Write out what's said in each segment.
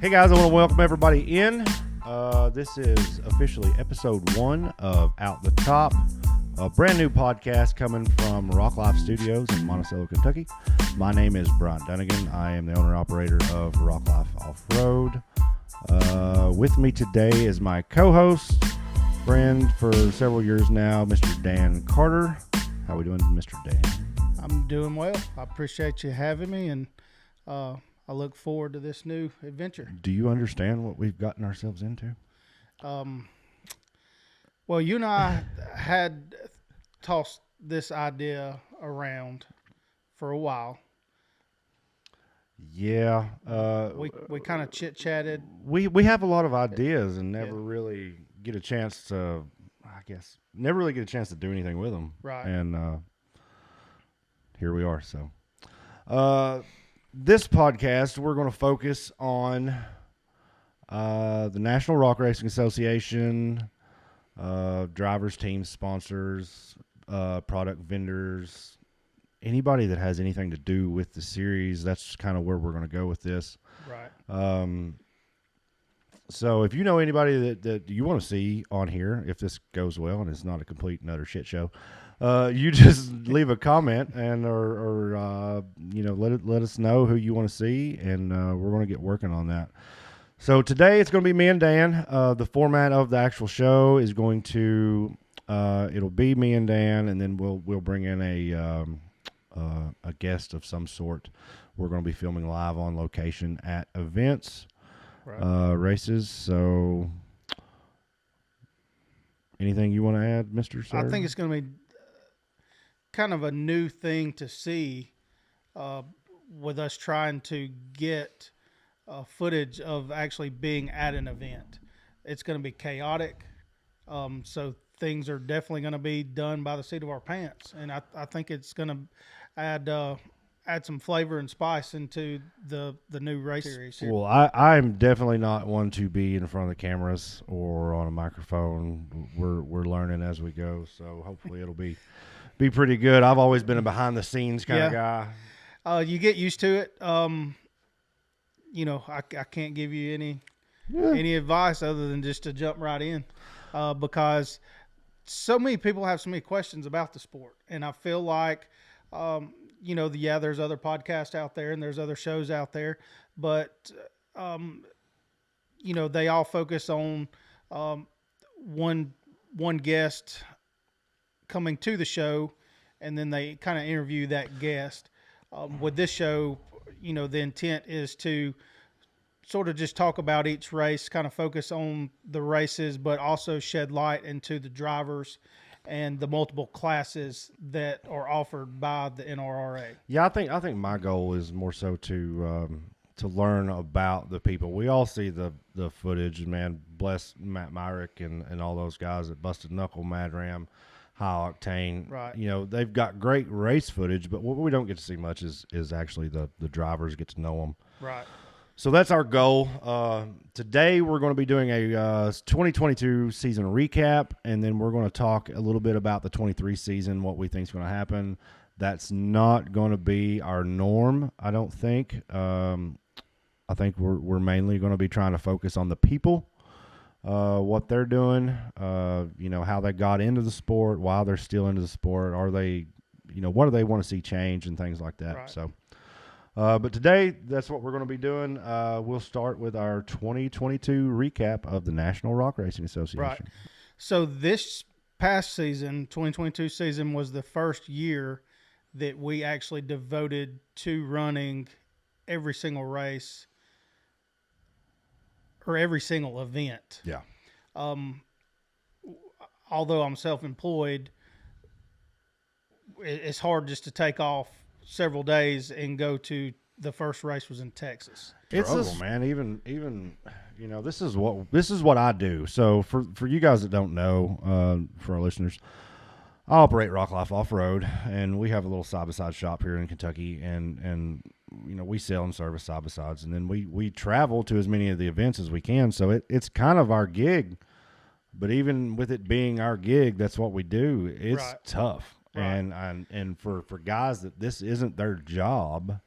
Hey guys, I want to welcome everybody in. This is officially episode 1 of Out the Top, a brand new podcast coming from Rock Life Studios in Monticello, Kentucky. My name is Brian Dunnigan. I am the owner-operator of Rock Life Off-Road. With me today is my co-host, friend for several years now, Mr. Dan Carter. How are we doing, Mr. Dan? I'm doing well. I appreciate you having me, and I look forward to this new adventure. Do you understand what we've gotten ourselves into? Well, you and I had tossed this idea around for a while. Yeah. We kind of chit-chatted. We have a lot of ideas and never really get a chance to, never really get a chance to do anything with them. Right. And here we are. So this podcast, we're going to focus on the National Rock Racing Association, drivers, teams, sponsors, product vendors, anybody that has anything to do with the series. That's kind of where we're going to go with this. Right. So if you know anybody that you want to see on here, if this goes well and it's not a complete and utter shit show, you just leave a comment and or let us know who you want to see, and we're going to get working on that. So today it's going to be me and Dan. The format of the actual show is going to it'll be me and Dan, and then we'll bring in a guest of some sort. We're going to be filming live on location at events, races. So anything you want to add, Mr. Sir? I think it's going to be kind of a new thing to see with us trying to get footage of actually being at an event. It's going to be chaotic, so things are definitely going to be done by the seat of our pants, and I think it's going to add some flavor and spice into the new race series here. Well, I'm definitely not one to be in front of the cameras or on a microphone. We're learning as we go, so hopefully it'll be pretty good. I've always been a behind the scenes kind of guy. You get used to it. I can't give you any advice other than just to jump right in, because so many people have so many questions about the sport, and I feel like, there's other podcasts out there and there's other shows out there, but they all focus on one guest coming to the show, and then they kind of interview that guest. With this show, the intent is to sort of just talk about each race, kind of focus on the races, but also shed light into the drivers and the multiple classes that are offered by the NRRA. Yeah, I think my goal is more so to learn about the people. We all see the footage, and man, bless Matt Myrick and all those guys at Busted Knuckle, Mad Ram, High Octane. Right. They've got great race footage, but what we don't get to see much is actually the drivers, get to know them. Right. So that's our goal. Today we're going to be doing a 2022 season recap, and then we're going to talk a little bit about the 23 season, what we think is going to happen. That's not going to be our norm, I don't think. I think we're mainly going to be trying to focus on the people, what they're doing, how they got into the sport, why they're still into the sport. Are they, what do they want to see change and things like that. Right. So. But today, that's what we're going to be doing. We'll start with our 2022 recap of the National Rock Racing Association. Right. So this past season, 2022 season, was the first year that we actually devoted to running every single race or every single event. Yeah. Although I'm self-employed, it's hard just to take off several days and go to the first race was in Texas. It's struggle, man. Even this is what I do. So for you guys that don't know, for our listeners, I operate Rock Life Off-Road, and we have a little side-by-side shop here in Kentucky, and we sell and service side-by-sides, and then we travel to as many of the events as we can. So it's kind of our gig, but even with it being our gig, that's what we do. It's tough. Right. And for guys that this isn't their job,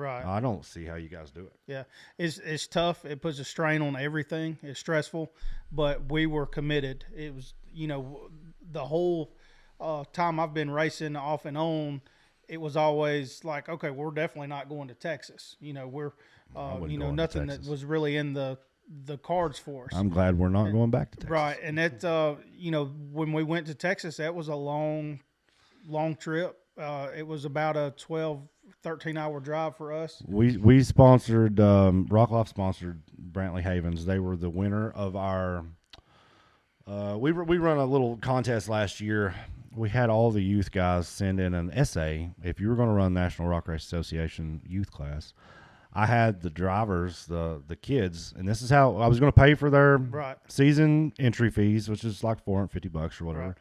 Right. I don't see how you guys do it. Yeah, it's tough. It puts a strain on everything. It's stressful, but we were committed. It was, the whole time I've been racing off and on, it was always like, okay, we're definitely not going to Texas. We're, I wouldn't go into nothing that Texas. was really in the cards for us. I'm glad we're not going back to Texas. Right, and that, when we went to Texas, that was a long trip. It was about a 12, 13-hour drive for us. We sponsored Rockloff sponsored Brantley Havens. They were the winner of our. We run a little contest last year. We had all the youth guys send in an essay. If you were going to run National Rock Race Association youth class, I had the drivers, the kids, and this is how I was going to pay for their Right. season entry fees, which is like $450 or whatever. Right.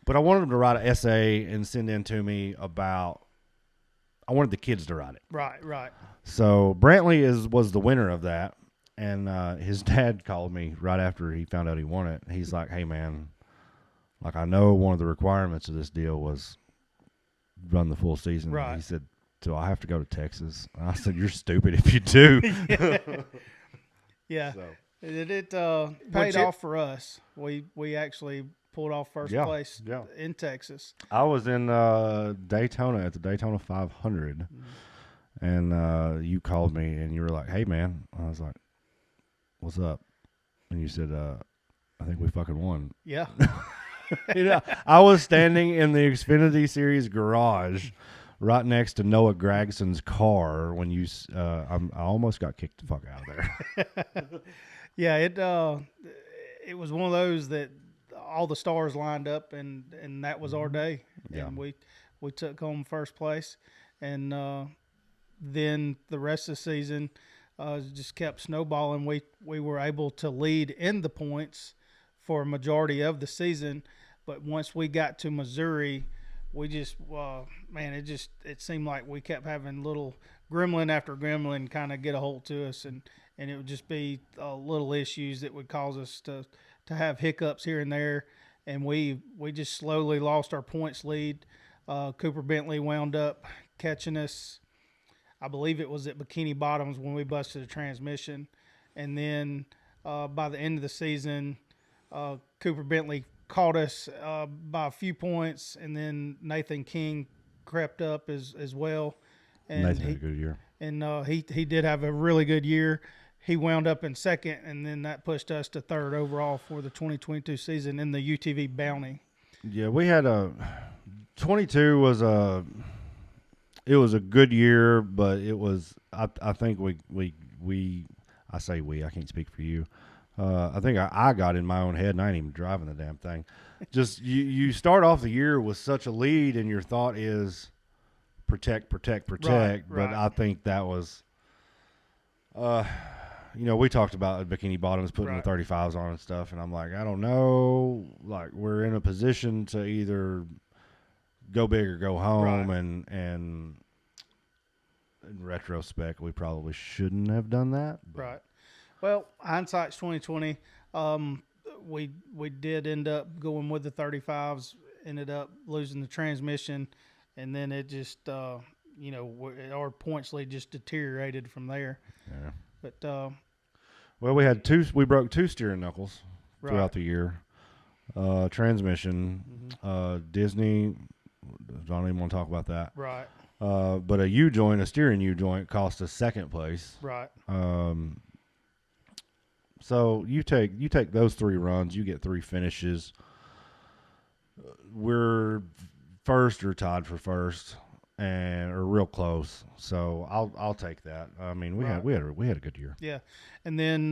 But I wanted them to write an essay and send in to me about. I wanted the kids to write it. Right. So Brantley was the winner of that, and his dad called me right after he found out he won it. He's like, "Hey man, like I know one of the requirements of this deal was run the full season." Right. He said, "So I have to go to Texas?" And I said, "You're stupid if you do." Yeah. So. It paid off for us. We actually pulled off first place in Texas. I was in Daytona at the Daytona 500, and you called me and you were like, "Hey man," I was like, "What's up?" And you said, "I think we fucking won." Yeah. I was standing in the Xfinity Series garage, right next to Noah Gragson's car when I almost got kicked the fuck out of there. Yeah, it was one of those that all the stars lined up, and that was our day. Yeah. And we took home first place, and then the rest of the season just kept snowballing. We were able to lead in the points for a majority of the season, but once we got to Missouri, we just it seemed like we kept having little gremlin after gremlin kind of get a hold to us, and it would just be little issues that would cause us to have hiccups here and there, and we just slowly lost our points lead. Cooper Bentley wound up catching us. I believe it was at Bikini Bottoms when we busted a transmission, and then by the end of the season, Cooper Bentley caught us by a few points, and then Nathan King crept up as well. And Nathan had a good year. And he did have a really good year. He wound up in second, and then that pushed us to third overall for the 2022 season in the UTV Bounty. Yeah, we had 22 was it was a good year, but it was I think I say we, I can't speak for you. I think I got in my own head, and I ain't even driving the damn thing. Just you start off the year with such a lead, and your thought is protect. Right. But I think that was, we talked about Bikini Bottoms putting the 35s on and stuff, and I'm like, I don't know. Like, we're in a position to either go big or go home, and in retrospect, we probably shouldn't have done that. But. Right. Well, hindsight's 2020. We did end up going with the 35s. Ended up losing the transmission, and then it just our points lead just deteriorated from there. Yeah. But well, we broke two steering knuckles throughout the year. Transmission, Disney. Don't even want to talk about that. Right. But a steering U joint, cost us second place. Right. So you take those three runs, you get three finishes. We're first or tied for first, or real close. So I'll take that. I mean, we had a good year. Yeah, and then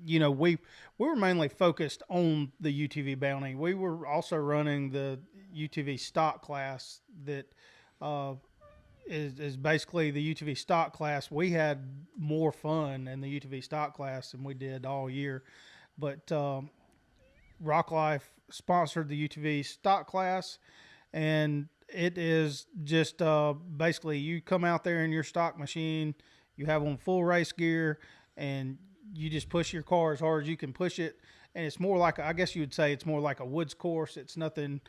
we were mainly focused on the UTV Bounty. We were also running the UTV stock class that is basically the UTV stock class. We had more fun in the UTV stock class than we did all year, but Rock Life sponsored the UTV stock class, and it is just basically you come out there in your stock machine, you have on full race gear, and you just push your car as hard as you can push it. And it's more like, I guess you would say it's more like a woods course. It's nothing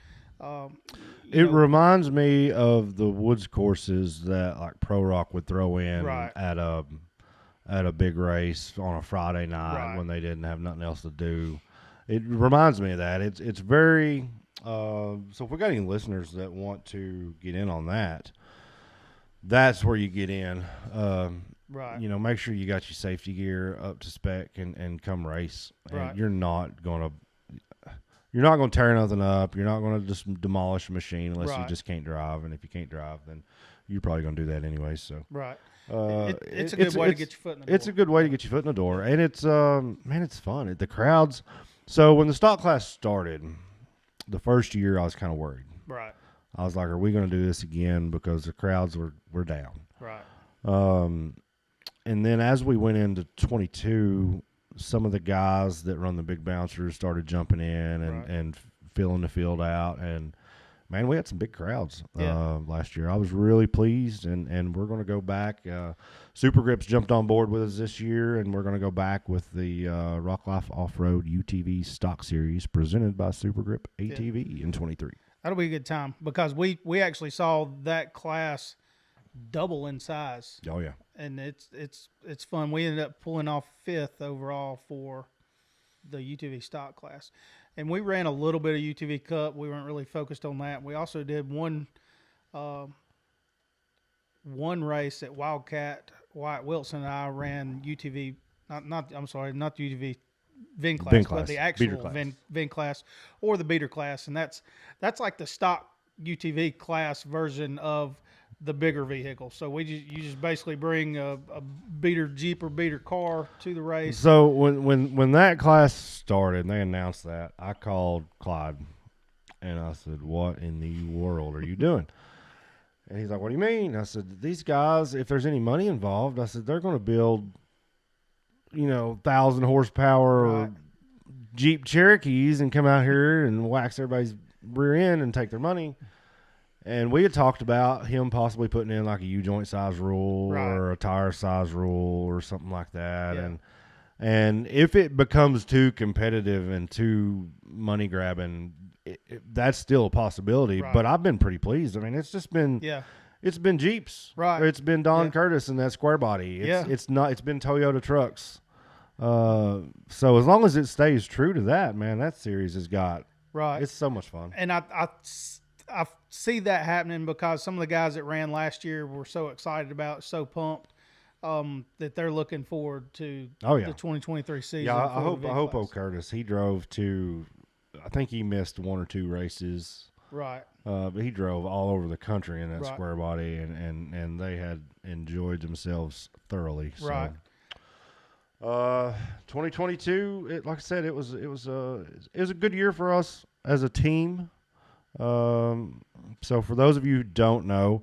It reminds me of the woods courses that like Pro Rock would throw in Right. at a big race on a Friday night Right. when they didn't have nothing else to do. It reminds me of that. It's very so if we got any listeners that want to get in on that, that's where you get in. Right. You know, make sure you got your safety gear up to spec and come race. Right. And you're not gonna tear nothing up. You're not gonna just demolish a machine unless you Right. just can't drive. And if you can't drive, then you're probably gonna do that anyway. So Right. It's a good way to get your foot in the door. It's a good way to get your foot in the door, and it's man, it's fun. The crowds. So when the stock class started, the first year I was kind of worried. Right. I was like, "Are we going to do this again?" Because the crowds were down. Right. And then as we went into 22, some of the guys that run the big bouncers started jumping in and filling the field out. And, man, we had some big crowds last year. I was really pleased, and we're going to go back. Super Grips jumped on board with us this year, and we're going to go back with the Rock Life Off-Road UTV Stock Series presented by Super Grip ATV in 23. That'll be a good time because we actually saw that class double in size. Oh, yeah. And it's fun. We ended up pulling off 5th overall for the UTV stock class. And we ran a little bit of UTV Cup. We weren't really focused on that. We also did one race at Wildcat. Wyatt Wilson and I ran UTV, not the UTV VIN class, but the actual VIN class or the beater class. And that's like the stock UTV class version of the bigger vehicle. So you just basically bring a beater Jeep or beater car to the race. So when that class started and they announced that, I called Clyde and I said, "What in the world are you doing?" And he's like, "What do you mean?" I said, "These guys, if there's any money involved," I said, "they're going to build, 1,000 horsepower Jeep Cherokees and come out here and wax everybody's rear end and take their money." And we had talked about him possibly putting in like a U-joint size rule or a tire size rule or something like that. Yeah. And if it becomes too competitive and too money grabbing, that's still a possibility. Right. But I've been pretty pleased. I mean, it's just been it's been Jeeps. Right. Or it's been Don Curtis and that square body. It's been Toyota trucks. So as long as it stays true to that, man, that series has got it's so much fun. And I see that happening because some of the guys that ran last year were so excited about it, so pumped that they're looking forward to the 2023 season. Yeah, I hope Curtis, he drove to, I think he missed 1 or 2 races. Right. But he drove all over the country in that square body, and they had enjoyed themselves thoroughly. So. Right. 2022, like I said, it was a good year for us as a team. So for those of you who don't know,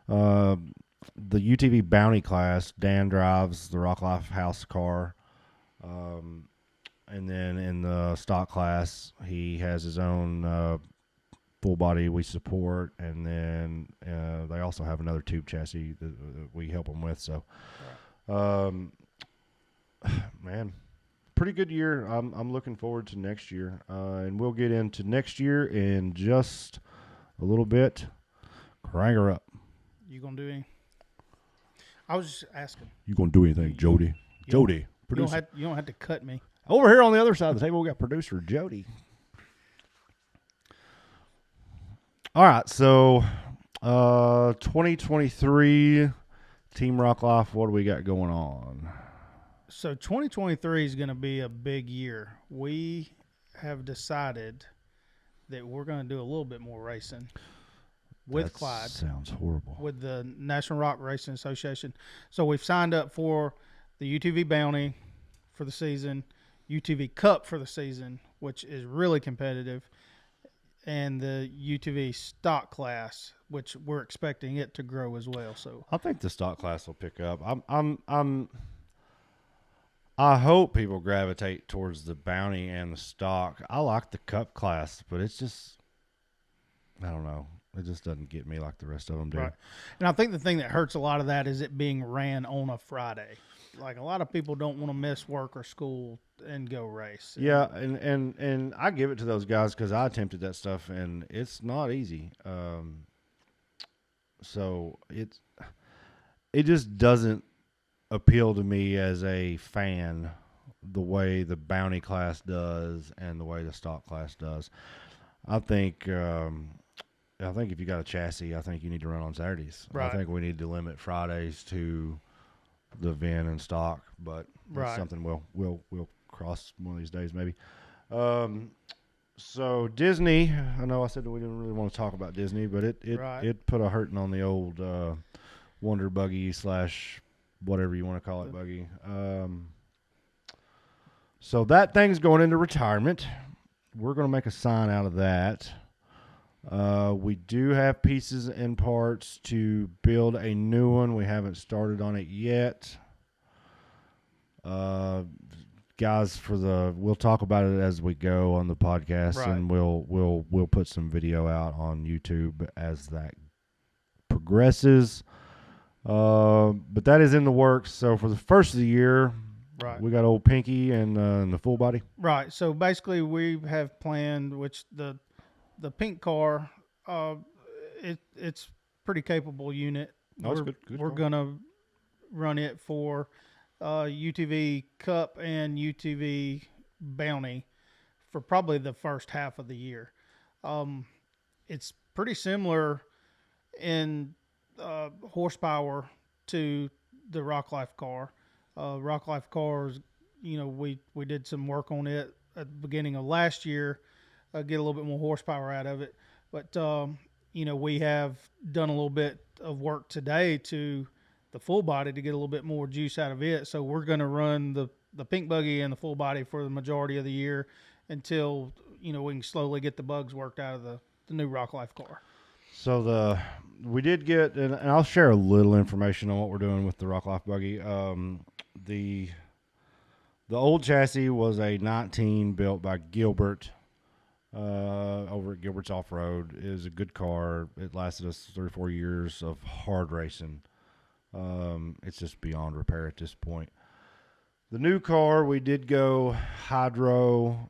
the UTV Bounty class, Dan drives the Rock Life house car. And then in the stock class, he has his own full body we support. And then they also have another tube chassis that we help them with. So, man, pretty good year. I'm looking forward to next year. And we'll get into next year in just a little bit. Crank her up. You going to do anything? I was just asking. You going to do anything, Jody? Jody, producer. You don't have to cut me. Over here on the other side of the table, we got producer Jody. All right, so 2023 Team Rock Life, what do we got going on? So 2023 is going to be a big year. We have decided that we're going to do a little bit more racing with Clyde. Sounds horrible. With the National Rock Racing Association. So we've signed up for the UTV Bounty for the season, UTV Cup for the season, which is really competitive, and the UTV stock class, which we're expecting it to grow as well. So I think the stock class will pick up. I hope people gravitate towards the Bounty and the stock. I like the Cup class, but it's just, I don't know. It just doesn't get me like the rest of them do. Right. And I think the thing that hurts a lot of that is it being ran on a Friday. Like a lot of people don't want to miss work or school and go race. Yeah, and I give it to those guys because I attempted that stuff and it's not easy. So it just doesn't appeal to me as a fan the way the bounty class does and the way the stock class does. I think if you got a chassis, I think you need to run on Saturdays. Right. I think we need to limit Fridays to the VIN and stock, but that's something we'll cross one of these days maybe. So Disney, I know I said that we didn't really want to talk about Disney, but it put a hurting on the old Wonder Buggy / whatever you want to call it buggy. So that thing's going into retirement. We're going to make a sign out of that. We do have pieces and parts to build a new one. We haven't started on it yet. Guys, we'll talk about it as we go on the podcast, and we'll put some video out on YouTube as that progresses. But that is in the works. So for the first of the year, we got old Pinky and the full body. Right. So basically, we have planned, which the pink car, it's pretty capable unit. Good we're gonna run it for UTV Cup and UTV Bounty for probably the first half of the year. It's pretty similar in horsepower to the Rock Life car. Rock Life cars, we did some work on it at the beginning of last year, get a little bit more horsepower out of it. But, we have done a little bit of work today to the full body to get a little bit more juice out of it. So we're going to run the pink buggy and the full body for the majority of the year until, we can slowly get the bugs worked out of the new Rock Life car. So we did get, and I'll share a little information on what we're doing with the Rock Life buggy. The old chassis was a 19 built by Gilbert over at Gilbert's Off Road. It was a good car. It lasted us 3 or 4 years of hard racing. It's just beyond repair at this point. The new car, we did go hydro.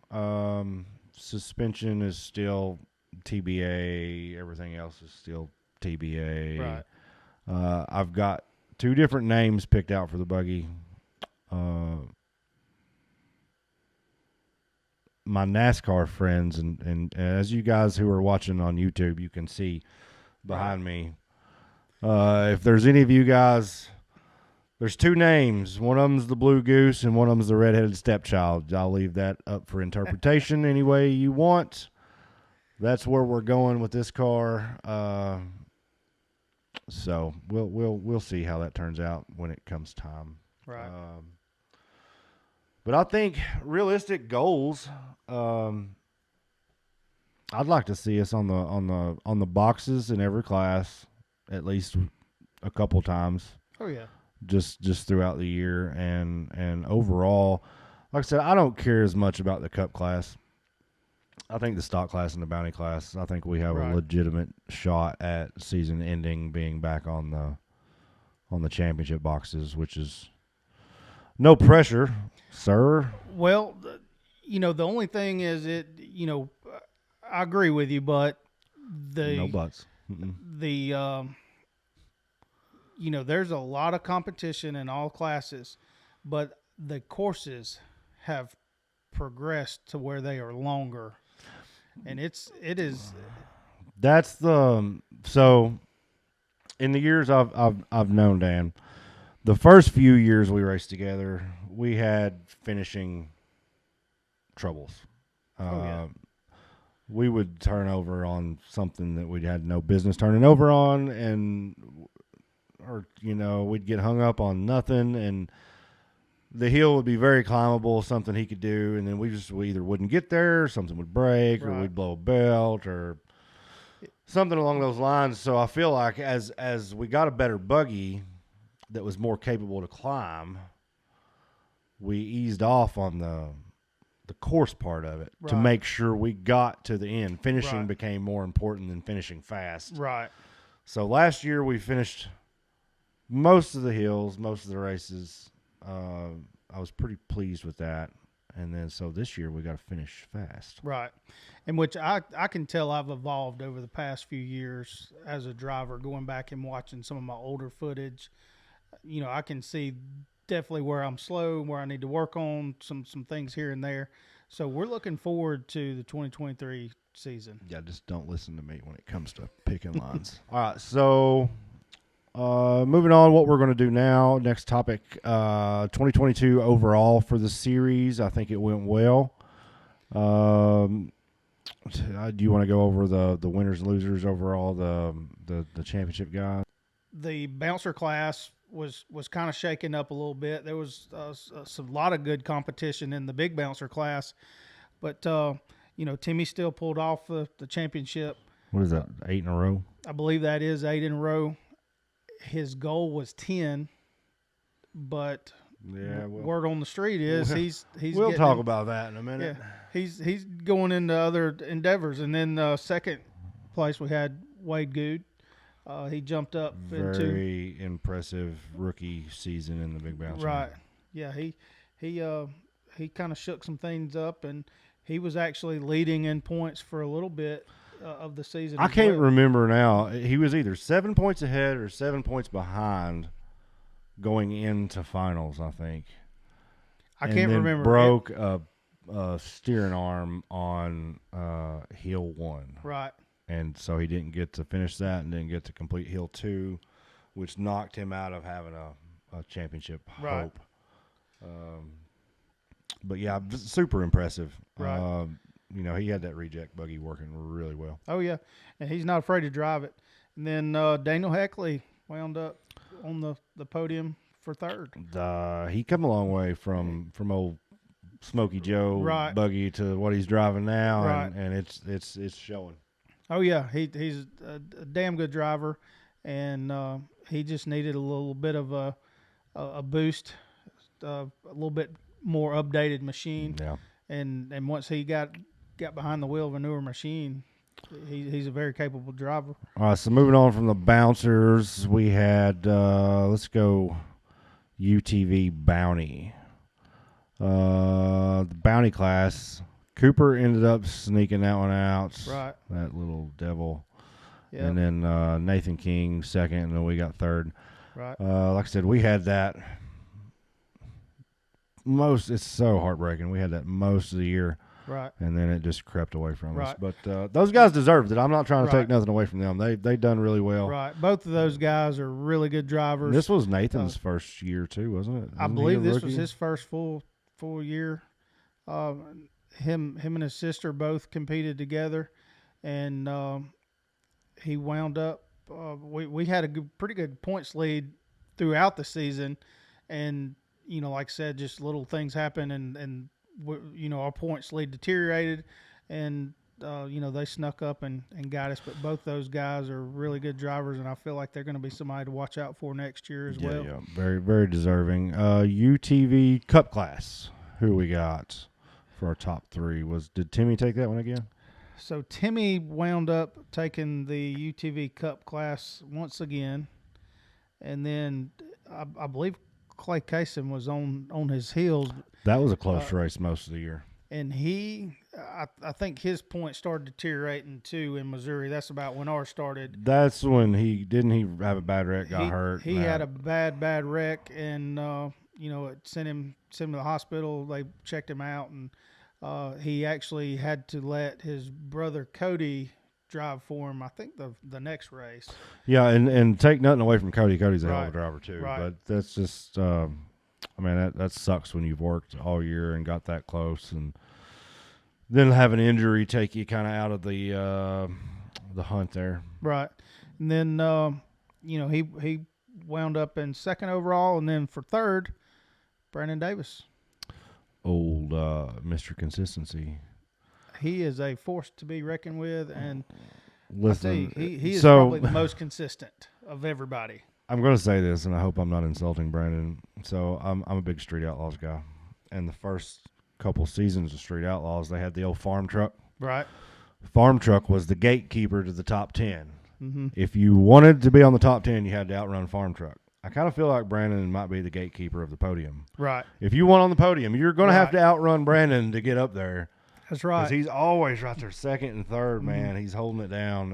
Suspension is still TBA. Everything else is still TBA. Right. I've got 2 different names picked out for the buggy. My NASCAR friends, and as you guys who are watching on YouTube, you can see behind me. If there's any of you guys, there's 2 names. One of them's the Blue Goose, and one of them's the Redheaded Stepchild. I'll leave that up for interpretation any way you want. That's where we're going with this car. So we'll see how that turns out when it comes time. Right. But I think realistic goals. I'd like to see us on the boxes in every class at least a couple times. Oh yeah. Just throughout the year and overall, like I said, I don't care as much about the Cup class. I think the stock class and the bounty class, I think we have a legitimate shot at season ending being back on the championship boxes, which is no pressure, sir. Well, the only thing is I agree with you, but no buts. There's a lot of competition in all classes, but the courses have progressed to where they are longer. And it is. That's so. In the years I've known Dan, the first few years we raced together, we had finishing troubles. We would turn over on something that we had no business turning over on, or we'd get hung up on nothing, and the hill would be very climbable, something he could do, and then we either wouldn't get there, or something would break, or we'd blow a belt, or something along those lines. So I feel like as we got a better buggy that was more capable to climb, we eased off on the the course part of it to Right. make sure we got to the end. Finishing Right. became more important than finishing fast. Right. So last year we finished most of the hills, most of the races. I was pretty pleased with that. And then so this year we got to finish fast. Right. In which I can tell I've evolved over the past few years as a driver, going back and watching some of my older footage. You know, I can see definitely where I'm slow, where I need to work on some things here and there. So we're looking forward to the 2023 season. Yeah, just don't listen to me when it comes to picking lines. All right, so moving on, what we're going to do now, next topic, 2022 overall for the series. I think it went well. Do you want to go over the winners and losers overall, the championship guys? The bouncer class was kind of shaken up a little bit. There was a lot of good competition in the big bouncer class, but you know, Timmy still pulled off the championship. What is that, 8 in a row? I believe that is 8 in a row. His goal was 10, but word on the street is he's we'll talk about that in a minute. Yeah, he's going into other endeavors. And then second place we had Wade Good. He jumped up very impressive rookie season in the big bouncer. Right. Yeah, he kind of shook some things up, and he was actually leading in points for a little bit of the season. I can't remember now. He was either 7 points ahead or 7 points behind going into finals, I think. I can't remember. Broke a steering arm on hill 1. Right. And so he didn't get to finish that and didn't get to complete hill 2, which knocked him out of having a championship hope. But yeah, super impressive. Right. You know, he had that reject buggy working really well. Oh, yeah. And he's not afraid to drive it. And then Daniel Heckley wound up on the podium for third. He come a long way from old Smokey Joe buggy to what he's driving now, and it's showing. Oh, yeah. He's a damn good driver, and he just needed a little bit of a boost, a little bit more updated machine. Yeah. And once he got behind the wheel of a newer machine, he's a very capable driver. All right, so moving on from the bouncers, we had let's go UTV Bounty. The Bounty class, Cooper ended up sneaking that one out. Right. That little devil. Yep. And then Nathan King second, and then we got third. Right. Like I said, we had that it's so heartbreaking. We had that most of the year. Right. And then it just crept away from us. But those guys deserved it. I'm not trying to take nothing away from them. They done really well. Right. Both of those guys are really good drivers. And this was Nathan's first year too, wasn't it? I believe this was his first full year. Him and his sister both competed together, and he wound up. We had a pretty good points lead throughout the season, and you know, like I said, just little things happen, and you know, our points lead deteriorated, and you know, they snuck up and got us. But both those guys are really good drivers, and I feel like they're going to be somebody to watch out for next year as well. Yeah, very, very deserving. UTV Cup class, who we got for our top 3 did Timmy take that one again? So Timmy wound up taking the UTV Cup class once again, and then I believe Clay Kaysen was on his heels. That was a close race most of the year. And I think his points started deteriorating too in Missouri. That's about when ours started. That's when he have a bad wreck, got hurt. He had a bad wreck, and you know, it sent him to the hospital. They checked him out, and he actually had to let his brother Cody drive for him, I think the next race. Yeah, and take nothing away from Cody. Cody's a hell of a driver too. Right. But that's just I mean, that sucks when you've worked all year and got that close, and then have an injury take you kind of out of the hunt there. Right. And then you know, he wound up in second overall, and then for third, Brandon Davis. Old Mr. Consistency. He is a force to be reckoned with, and listen, he is probably the most consistent of everybody. I'm going to say this, and I hope I'm not insulting Brandon. So I'm a big Street Outlaws guy, and the first couple seasons of Street Outlaws, they had the old farm truck. Right. Farm truck was the gatekeeper to the top 10. Mm-hmm. If you wanted to be on the top 10, you had to outrun farm truck. I kind of feel like Brandon might be the gatekeeper of the podium. Right. If you want on the podium, you're going to have Right. to outrun Brandon to get up there. That's right. Because he's always right there, second and third, man. He's holding it down,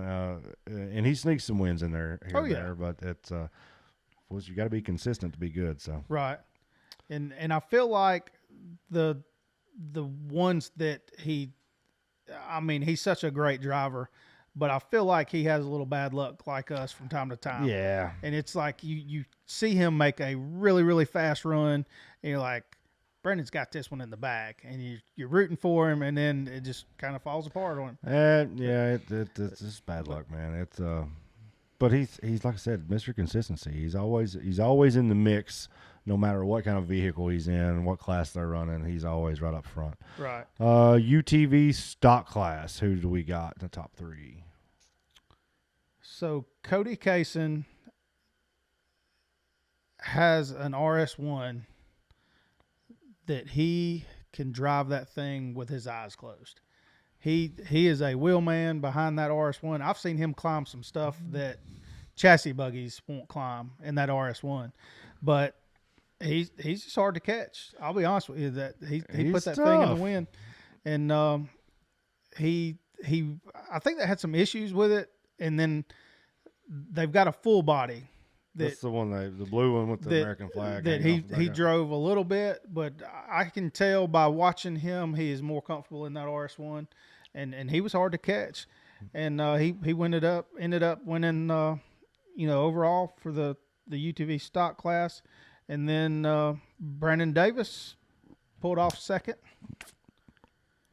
and he sneaks some wins in there here and there. But it's you got to be consistent to be good. So right, and I feel like the ones that he's such a great driver, but I feel like he has a little bad luck like us from time to time. yeah, and it's like you see him make a really, really fast run, and you're like, Brandon's got this one in the bag, and you're rooting for him, and then it just kind of falls apart on him. it's just bad luck, man. It's but he's like I said, Mr. Consistency. He's always in the mix, no matter what kind of vehicle he's in, what class they're running. He's always right up front. Right. UTV stock class. Who do we got in the top 3? So Cody Kaysen has an RS1 that he can drive that thing with his eyes closed. He is a wheelman behind that RS1. I've seen him climb some stuff that chassis buggies won't climb in that RS1, but he's just hard to catch. I'll be honest with you that he put that tough. thing in the wind, and he I think they had some issues with it, and then they've got a full body. That's the one, the blue one with the American flag. That he drove a little bit, but I can tell by watching him, he is more comfortable in that RS1, and he was hard to catch, and he ended up winning overall for the UTV stock class, and then Brandon Davis pulled off second.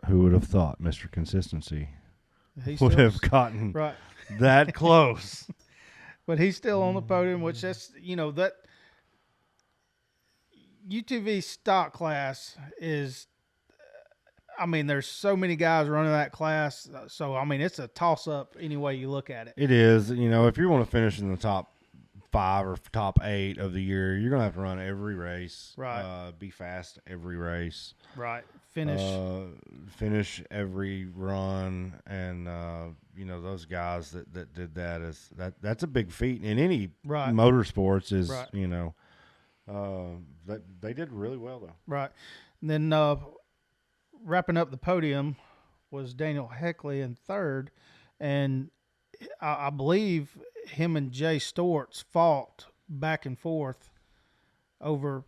Who would have thought Mr. Consistency He would have gotten right. that close? But he's still on the podium, which that's, that UTV stock class is, there's so many guys running that class. So, it's a toss-up any way you look at it. It is. If you want to finish in the top 5 or top 8 of the year, you're going to have to run every race. Right. Be fast every race. Right. Finish every run, and those guys that did that's a big feat in any motorsports. Is right. They did really well though. Right, and then wrapping up the podium was Daniel Heckley in third, and I believe him and Jay Storts fought back and forth over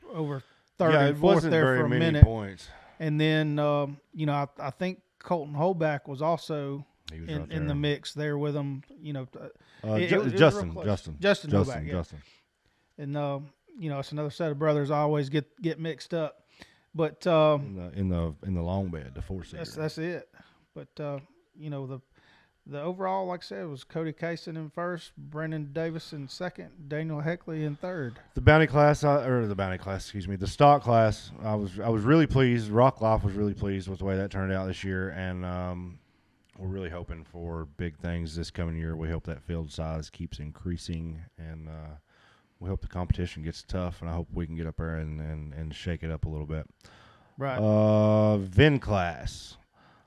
third and fourth there for a minute. Points. And then, I think Colton Holback was also in the mix there with him. Justin Holback, yeah. Justin. And it's another set of brothers I always get mixed up. But in the long bed, the 4-seater. That's it. But the overall, like I said, was Cody Kaysen in first, Brandon Davis in second, Daniel Heckley in third. The stock class, I was really pleased. Rock Life was really pleased with the way that turned out this year, and we're really hoping for big things this coming year. We hope that field size keeps increasing, and we hope the competition gets tough, and I hope we can get up there and shake it up a little bit. Right. VIN class.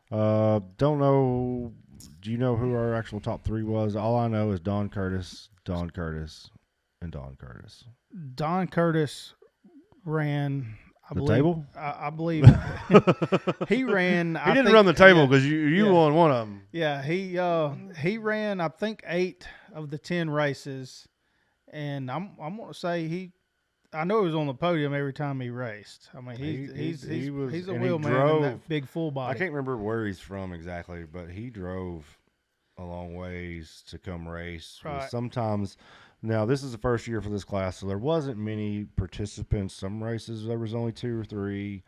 Don't know. Do you know who our actual top 3 was? All I know is Don Curtis, and Don Curtis. Don Curtis ran. Table? I believe he ran. He didn't run the table because you won one of them. Yeah, he ran. I think 8 of the 10 races, and I'm going to say I know he was on the podium every time he raced. He's a wheelman in that big full body. I can't remember where he's from exactly, but he drove a long ways to come race. Right. Sometimes, now this is the first year for this class, so there wasn't many participants. Some races there was only 2 or 3,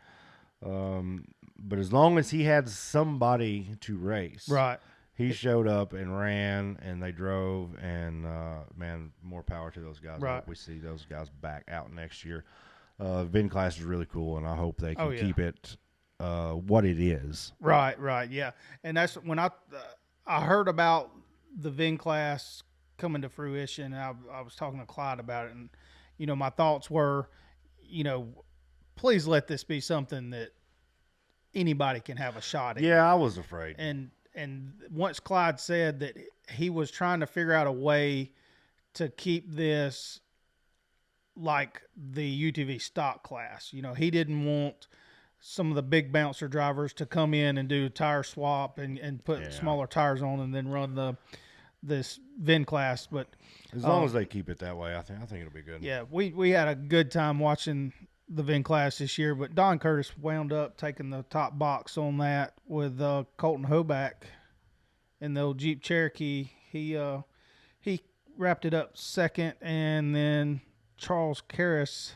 but as long as he had somebody to race, right. He showed up and ran, and they drove, and, man, more power to those guys. Right. I hope we see those guys back out next year. VIN class is really cool, and I hope they can keep it what it is. Right, yeah. And that's when I heard about the VIN class coming to fruition, and I was talking to Clyde about it, and, my thoughts were, please let this be something that anybody can have a shot at. Yeah, I was afraid. And once Clyde said that he was trying to figure out a way to keep this like the UTV stock class. You know, he didn't want some of the big bouncer drivers to come in and do a tire swap and put smaller tires on and then run this VIN class. But as long as they keep it that way, I think it'll be good. Yeah, we had a good time watching the VIN class this year, but Don Curtis wound up taking the top box on that with Colton Hoback in the old Jeep Cherokee. He wrapped it up second, and then Charles Karras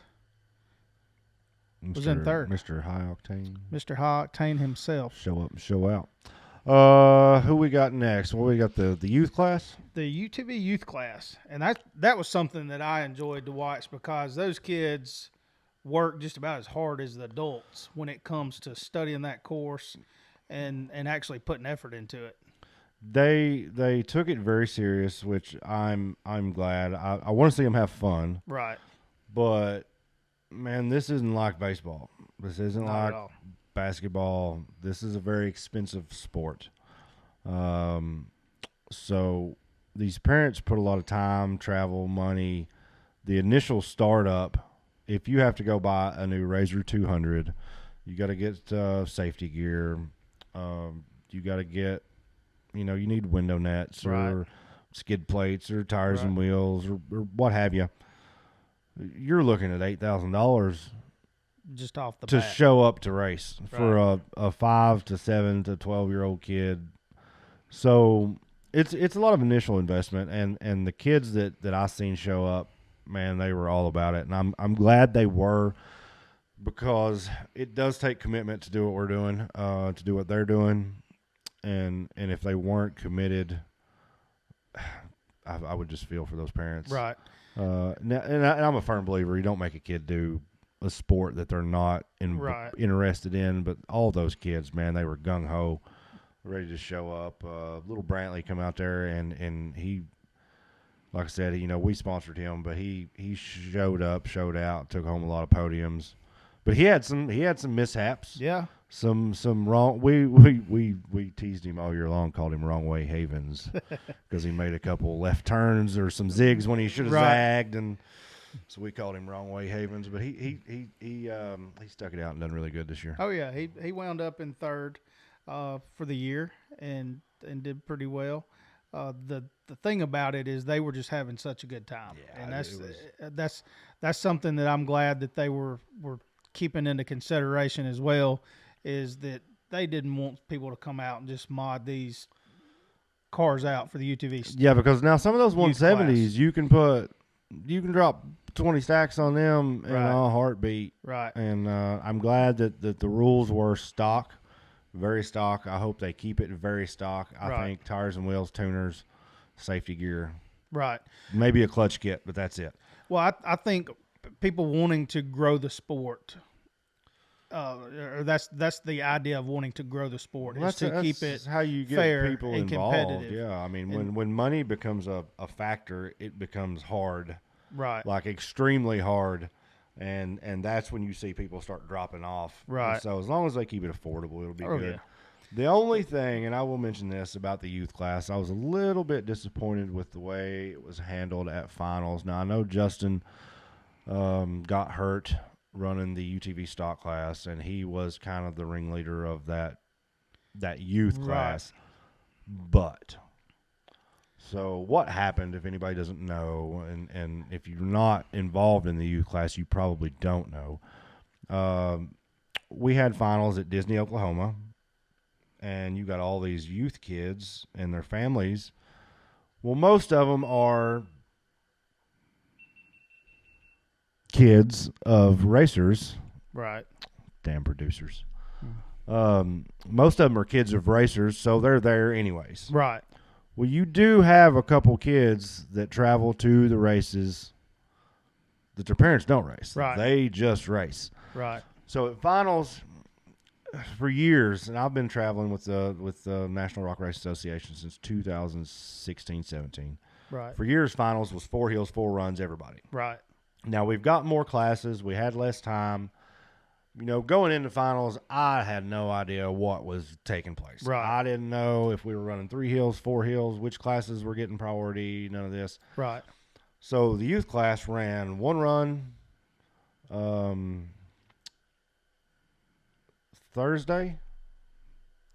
was in third. Mr. High Octane. Mr. High Octane himself. Show up and show out. Who we got next? Well, we got the youth class. The UTV youth class, and that was something that I enjoyed to watch because those kids work just about as hard as the adults when it comes to studying that course and actually putting effort into it. They took it very serious, which I'm glad. I want to see them have fun. Right. But man, this isn't like baseball. This isn't Not at like all. basketball. This is a very expensive sport. So these parents put a lot of time, travel, money. The initial startup, if you have to go buy a new Razor 200, you got to get safety gear. You got to get, you need window nets or skid plates or tires and wheels or what have you. You're looking at $8,000 Just off the to bat. show up to race for a 5 to 7 to 12-year-old kid. So it's a lot of initial investment, and the kids that I seen show up, man, they were all about it, and I'm glad they were, because it does take commitment to do what we're doing, to do what they're doing, and if they weren't committed, I would just feel for those parents. Right. And I'm a firm believer you don't make a kid do a sport that they're not interested in, but all those kids, man, they were gung-ho, ready to show up. Little Brantley come out there, and he, like I said, we sponsored him, but he showed up, showed out, took home a lot of podiums. But he had some mishaps. Yeah. Some wrong. We teased him all year long, called him Wrong Way Havens, because he made a couple left turns or some zigs when he should have zagged, and so we called him Wrong Way Havens. But he stuck it out and done really good this year. Oh yeah, he wound up in third for the year and did pretty well. The thing about it is they were just having such a good time, and that's something that I'm glad that they were keeping into consideration as well, is that they didn't want people to come out and just mod these cars out for the UTV. Yeah, because now some of those 170s you can drop 20 stacks on them in a heartbeat. Right. And I'm glad that the rules were stock, very stock. I hope they keep it very stock. I think tires and wheels, tuners, safety gear. Right. Maybe a clutch kit, but that's it. Well, I think people wanting to grow the sport, or that's the idea of wanting to grow the sport, is to keep it how you get fair people and involved. competitive. Yeah, I mean, when money becomes a factor, it becomes hard, right? Like extremely hard, and that's when you see people start dropping off. Right. And so as long as they keep it affordable, it'll be good. Yeah. The only thing, and I will mention this about the youth class, I was a little bit disappointed with the way it was handled at finals. Now I know Justin got hurt running the UTV stock class, and he was kind of the ringleader of that youth class. But so what happened, if anybody doesn't know, and if you're not involved in the youth class, you probably don't know. We had finals at Disney, Oklahoma, and you got all these youth kids and their families. Well, most of them are kids of racers. Right. Damn producers. Most of them are kids of racers, so they're there anyways. Right. Well, you do have a couple kids that travel to the races that their parents don't race. Right. They just race. Right. So at finals, for years, and I've been traveling with the National Rock Race Association since 2016-17. Right. For years, finals was 4 hills, 4 runs, everybody. Right. Now we've got more classes. We had less time. going into finals, I had no idea what was taking place. Right. I didn't know if we were running 3 hills, 4 hills, which classes were getting priority, none of this. Right. So the youth class ran one run Thursday.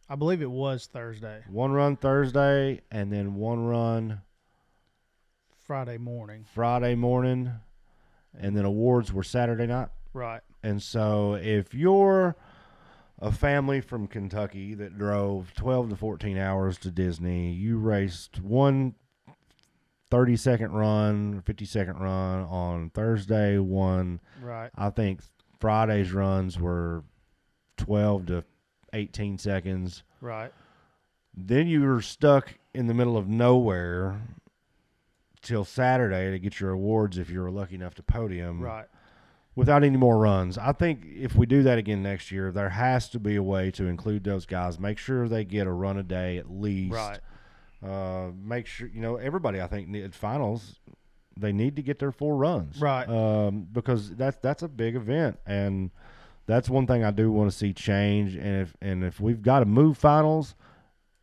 I believe it was Thursday. One run Thursday, and then one run Friday morning. Friday morning, and then awards were Saturday night. Right. And so if you're a family from Kentucky that drove 12 to 14 hours to Disney, you raced one 30-second run, 50-second run on Thursday, one. Right. I think Friday's runs were 12 to 18 seconds. Right. Then you were stuck in the middle of nowhere till Saturday to get your awards if you were lucky enough to podium. Right. Without any more runs. I think if we do that again next year, there has to be a way to include those guys. Make sure they get a run a day at least. Right. Make sure, everybody, I think, at finals, they need to get their 4 runs. Right. Because that's a big event, and that's one thing I do want to see change. And if we've got to move finals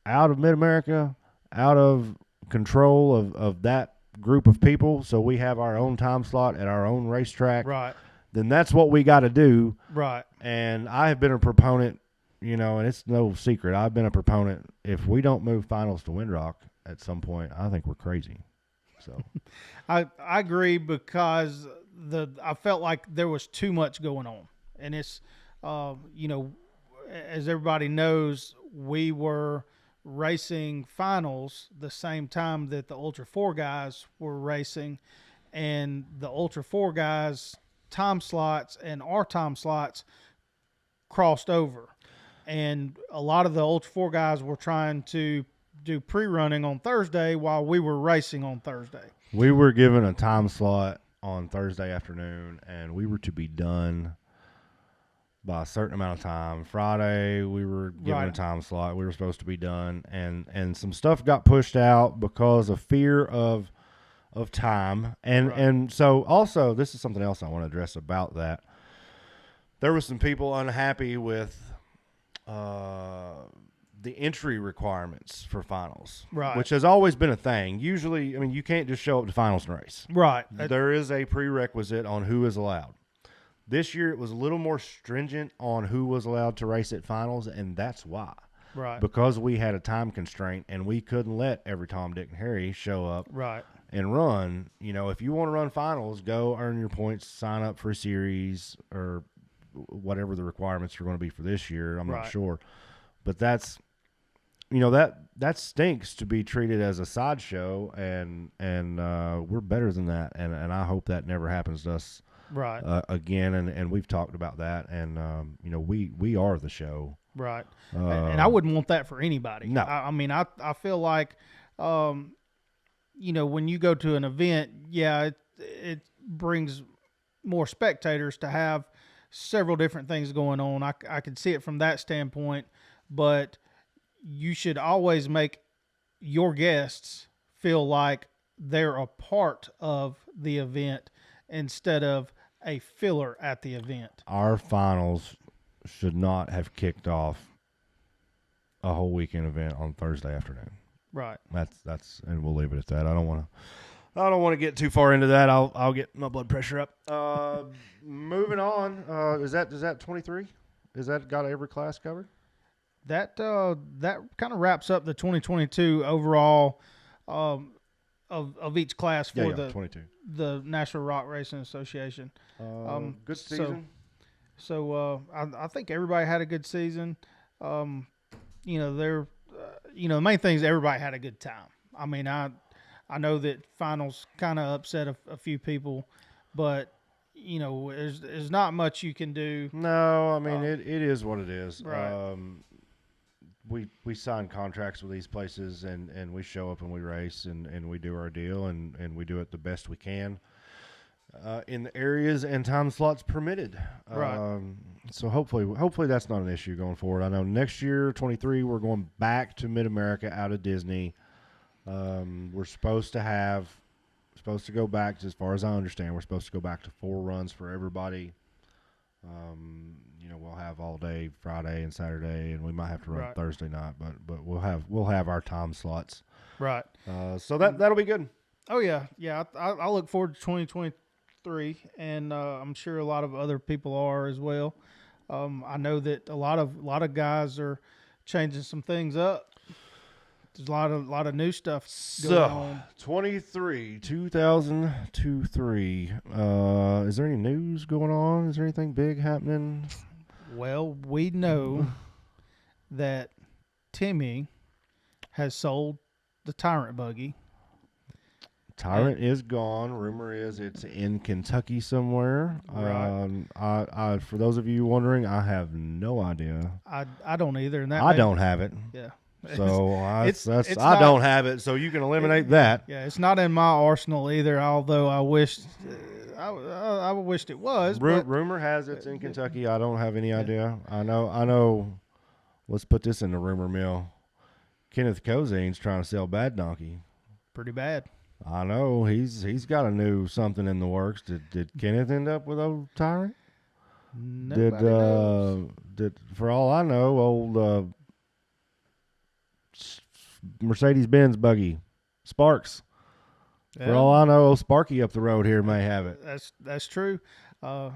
out of Mid-America, out of control of that group of people, so we have our own time slot at our own racetrack, Right. then that's what we got to do. Right. And I have been a proponent, and it's no secret, I've been a proponent. If we don't move finals to Windrock at some point, I think we're crazy. So I agree, because I felt like there was too much going on, and it's as everybody knows, we were racing finals the same time that the Ultra 4 guys were racing, and the Ultra 4 guys' time slots and our time slots crossed over. And a lot of the Ultra 4 guys were trying to do pre-running on Thursday while we were racing on Thursday. we were given a time slot on Thursday afternoon, and we were to be done by a certain amount of time. Friday, we were given a time slot. We were supposed to be done, and some stuff got pushed out because of fear of time. And so also, this is something else I want to address about that. There were some people unhappy with the entry requirements for finals, Right. which has always been a thing. Usually, you can't just show up to finals and race. Right. There is a prerequisite on who is allowed. This year, it was a little more stringent on who was allowed to race at finals, and that's why. Right. Because we had a time constraint, and we couldn't let every Tom, Dick, and Harry show up Right. and run. If you want to run finals, go earn your points, sign up for a series, or whatever the requirements are going to be for this year. I'm not sure. But that's, that stinks to be treated as a sideshow, and we're better than that. And I hope that never happens to us. Right. Again, and we've talked about that, and we are the show, right? And I wouldn't want that for anybody. No, I feel like, when you go to an event, it brings more spectators to have several different things going on. I can see it from that standpoint, but you should always make your guests feel like they're a part of the event instead of a filler at the event. Our finals should not have kicked off a whole weekend event on Thursday afternoon. Right. That's and we'll leave it at that. I don't want to get too far into that. I'll get my blood pressure up. Moving on. Is that 23? Is that got every class covered? That kind of wraps up the 2022 overall of each class for the 22. The National Rock Racing Association. Good season. So I think everybody had a good season. The main thing is everybody had a good time. I know that finals kind of upset a few people, but there's not much you can do. No, it is what it is. Right. We sign contracts with these places, and we show up and we race and we do our deal, and we do it the best we can in the areas and time slots permitted. Right. So hopefully that's not an issue going forward. I know next year, 23, we're going back to Mid-America out of Disney. We're supposed to go back, as far as I understand, we're supposed to go back to 4 runs for everybody. We'll have all day Friday and Saturday, and we might have to run Right. Thursday night, but we'll have our time slots. Right. So that'll be good. Oh yeah, yeah. I look forward to 2023, and I'm sure a lot of other people are as well. I know that a lot of guys are changing some things up. There's a lot of new stuff going on. 2023. Is there any news going on? Is there anything big happening? Well, we know that Timmy has sold the Tyrant buggy. Tyrant is gone. Rumor is it's in Kentucky somewhere. Right. I for those of you wondering, I have no idea. I don't either, and I don't have it. Yeah. So I not, don't have it. So you can eliminate that. Yeah, it's not in my arsenal either. Although I wished, I wished it was. But, rumor has it's in Kentucky. I don't have any idea. I know. Let's put this in the rumor mill. Kenneth Cozane's trying to sell Bad Donkey. Pretty bad. I know he's got a new something in the works. Did Kenneth end up with old Tyrant? Nobody knows. Did for all I know, old Mercedes-Benz buggy Sparks. Yeah, For all I know, old Sparky up the road here may have it. That's true. Tell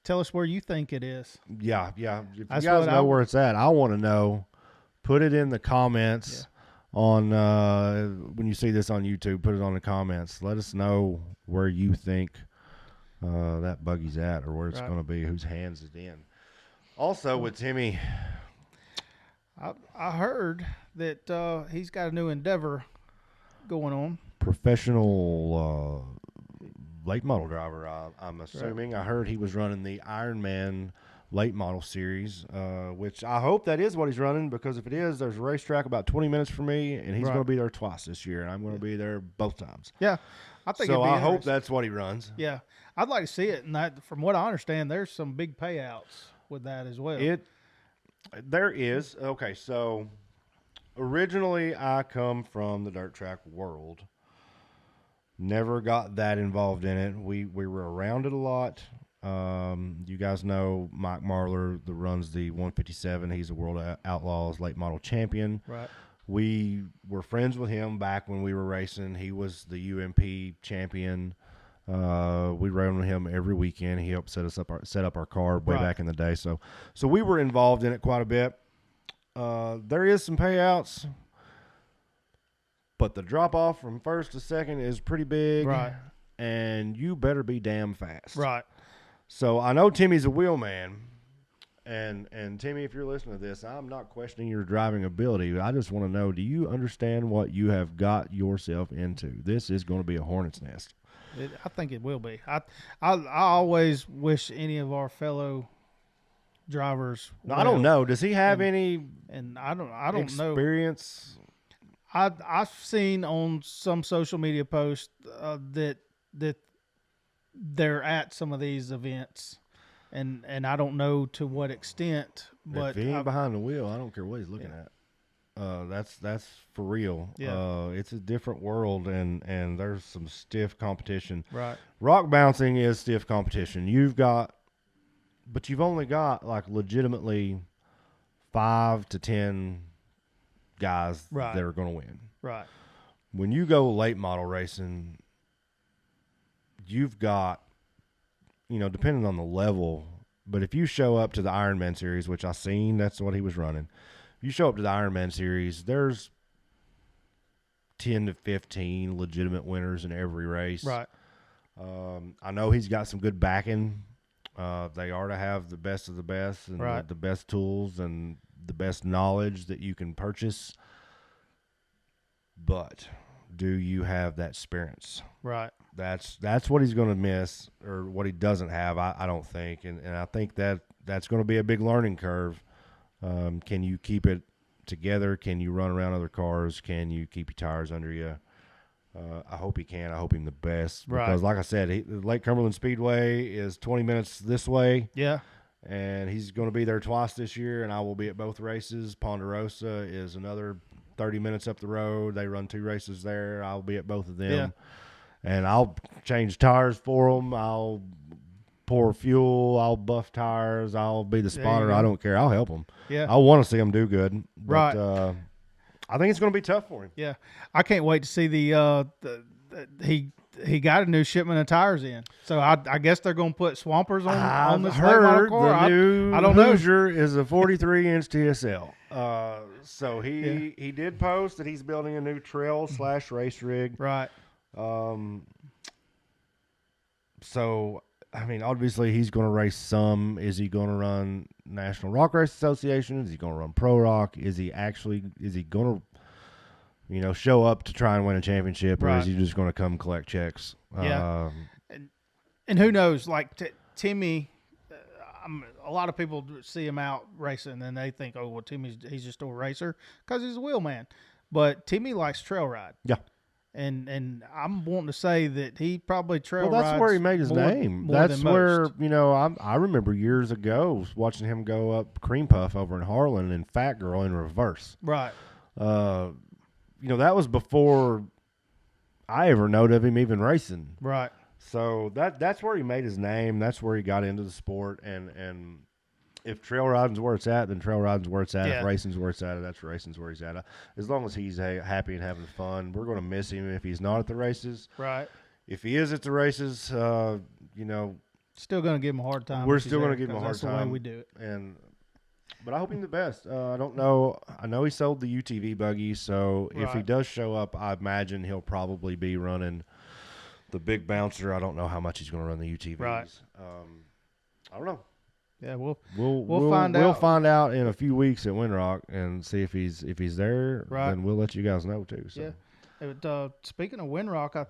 us where you think it is. Yeah. If you That's guys what know where it's at, I want to know. Put it in the comments. Yeah. On when you see this on YouTube, put it on the comments. Let us know where you think that buggy's at, or where it's going to be, whose hands it's in. Also, with Timmy, I heard that he's got a new endeavor going on. Professional late model driver. I'm assuming. Right. I heard he was running the Ironman late model series, which I hope that is what he's running, because if it is, there's a racetrack about 20 minutes from me, and he's going to be there twice this year, and I'm going to be there both times. Yeah, I think so. I hope that's what he runs. Yeah, I'd like to see it, and that, from what I understand, there's some big payouts with that as well. There is. Okay, so originally I come from the dirt track world. Never got that involved in it. We were around it a lot. You guys know Mike Marlar that runs the 157. He's a World Outlaws late model champion. Right. We were friends with him back when we were racing. He was the UMP champion. We rode with him every weekend. He helped set up our car way back in the day. So we were involved in it quite a bit. There is some payouts, but the drop off from first to second is pretty big. Right. And you better be damn fast. Right. So I know Timmy's a wheel man, and Timmy, if you're listening to this, I'm not questioning your driving ability. I just want to know, do you understand what you have got yourself into? This is going to be a hornet's nest. I think it will be. I always wish any of our fellow drivers. I don't know. Does he have any? And I don't know experience. I've seen on some social media posts that they're at some of these events, and I don't know to what extent. But if he ain't behind the wheel, I don't care what he's looking at. That's for real. Yeah. It's a different world, and there's some stiff competition. Right. Rock bouncing is stiff competition. You've only got like legitimately 5 to 10 guys that are going to win. Right. When you go late model racing, you've got, depending on the level, but if you show up to the Ironman series, which I seen, that's what he was running. If you show up to the Ironman series, there's 10 to 15 legitimate winners in every race. Right. I know he's got some good backing. They are to have the best of the best and the best tools and the best knowledge that you can purchase. But do you have that experience? Right. That's what he's going to miss, or what he doesn't have, I don't think. And I think that's going to be a big learning curve. Can you keep it together? Can you run around other cars? Can you keep your tires under you? I hope he can. I hope him the best. Because like I said, Lake Cumberland Speedway is 20 minutes this way. Yeah. And he's going to be there twice this year, and I will be at both races. Ponderosa is another 30 minutes up the road. They run 2 races there. I'll be at both of them. Yeah. And I'll change tires for them. I'll pour fuel. I'll buff tires. I'll be the spotter. I go. don't care. I'll help him. Yeah. I want to see him do good. But, Right. I think it's going to be tough for him. Yeah. I can't wait to see the he got a new shipment of tires in. So I guess they're going to put Swampers on this late model heard car. the new I don't know. Hoosier is a 43-inch TSL. So he did post that he's building a new trail/race rig. Right. So, I mean, obviously he's going to race some. Is he going to run National Rock Race Association? Is he going to run Pro Rock? Is he going to, show up to try and win a championship, or Right. is he just going to come collect checks? Yeah. And who knows? Like Timmy, a lot of people see him out racing and they think, oh, well, he's just a racer because he's a wheelman. But Timmy likes trail ride. Yeah. And I'm wanting to say that he probably trail Well, that's rides where he made his name. more That's than where, most. I remember years ago watching him go up Cream Puff over in Harlan and Fat Girl in reverse. Right. That was before I ever knowed of him even racing. Right. So that's where he made his name. That's where he got into the sport. And if trail riding's where it's at, then trail riding's where it's at. Yeah. If racing's where it's at, that's racing's where he's at. As long as he's happy and having fun, we're going to miss him if he's not at the races. Right. If he is at the races, Still going to give him a hard time. we're still going to give him a hard that's time. the way we do it. But I hope him the best. I don't know. I know he sold the UTV buggy, so if he Right. does show up, I imagine he'll probably be running the big bouncer. I don't know how much he's going to run the UTVs. Right. I don't know. Yeah, we'll We'll find out in a few weeks at Windrock and see if he's there. Right. Then we'll let you guys know too. So. Yeah. But, speaking of Windrock,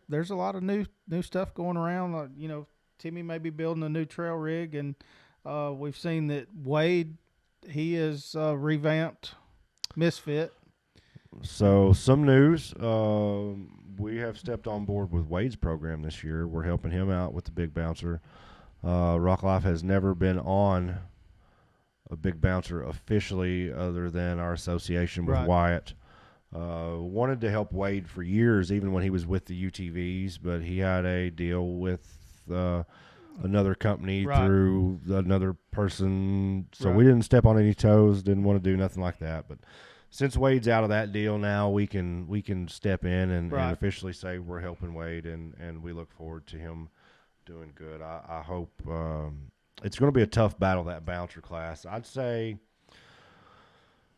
there's a lot of new stuff going around. Timmy may be building a new trail rig, and we've seen that Wade, he is revamped Misfit. So some news. We have stepped on board with Wade's program this year. We're helping him out with the big bouncer. Rock Life has never been on a big bouncer officially other than our association with Right. Wyatt. Wanted to help Wade for years, even when he was with the UTVs, but he had a deal with another company Right. through another person. So Right. we didn't step on any toes, didn't want to do nothing like that. But since Wade's out of that deal now, we can step in and Right. officially say we're helping Wade, and we look forward to him doing good. I hope it's going to be a tough battle, that bouncer class. I'd say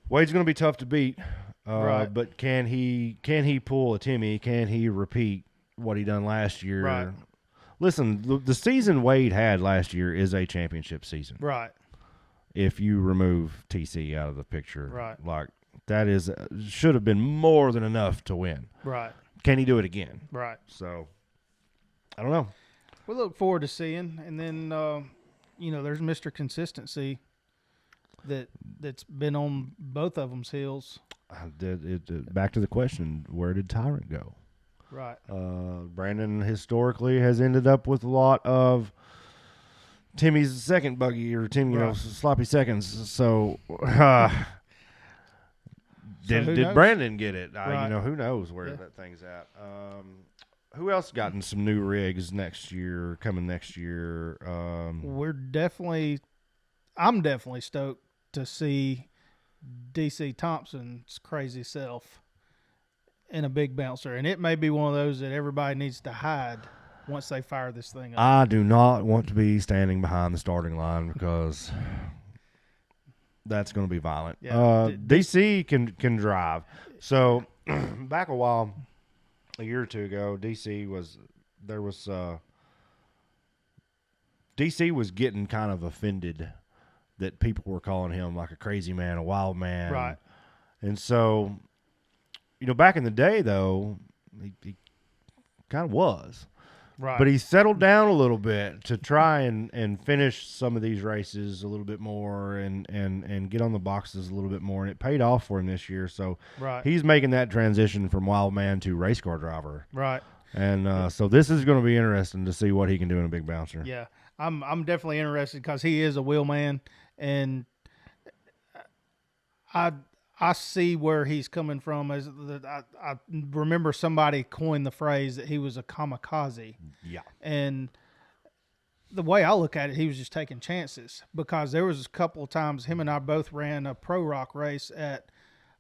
Wade's going to be tough to beat, Right. but can he pull a Timmy? Can he repeat what he done last year? Right. Listen, the season Wade had last year is a championship season. Right. If you remove TC out of the picture, Right. like that is should have been more than enough to win. Right. Can he do it again? Right. So I don't know. We look forward to seeing, and then there's Mr. Consistency that's been on both of them's heels. Back to the question: where did Tyrant go? Right. Brandon historically has ended up with a lot of Timmy's second buggy or Timmy, Right. sloppy seconds. So who did knows? Brandon get it? Right. Who knows where Yeah. that thing's at. Who else gotten some new rigs coming next year? I'm definitely stoked to see DC Thompson's crazy self in a big bouncer, and it may be one of those that everybody needs to hide once they fire this thing up. I do not want to be standing behind the starting line because that's going to be violent. Yeah. DC can drive. So back a year or two ago, DC was getting kind of offended that people were calling him like a crazy man, a wild man. Right. And so, back in the day, though, he kind of was. Right. But he settled down a little bit to try and finish some of these races a little bit more and get on the boxes a little bit more. And it paid off for him this year. So Right. he's making that transition from wild man to race car driver. Right. And so this is going to be interesting to see what he can do in a big bouncer. Yeah. I'm definitely interested because he is a wheelman, and I see where he's coming from. I remember somebody coined the phrase that he was a kamikaze. Yeah. And the way I look at it, he was just taking chances because there was a couple of times him and I both ran a pro rock race at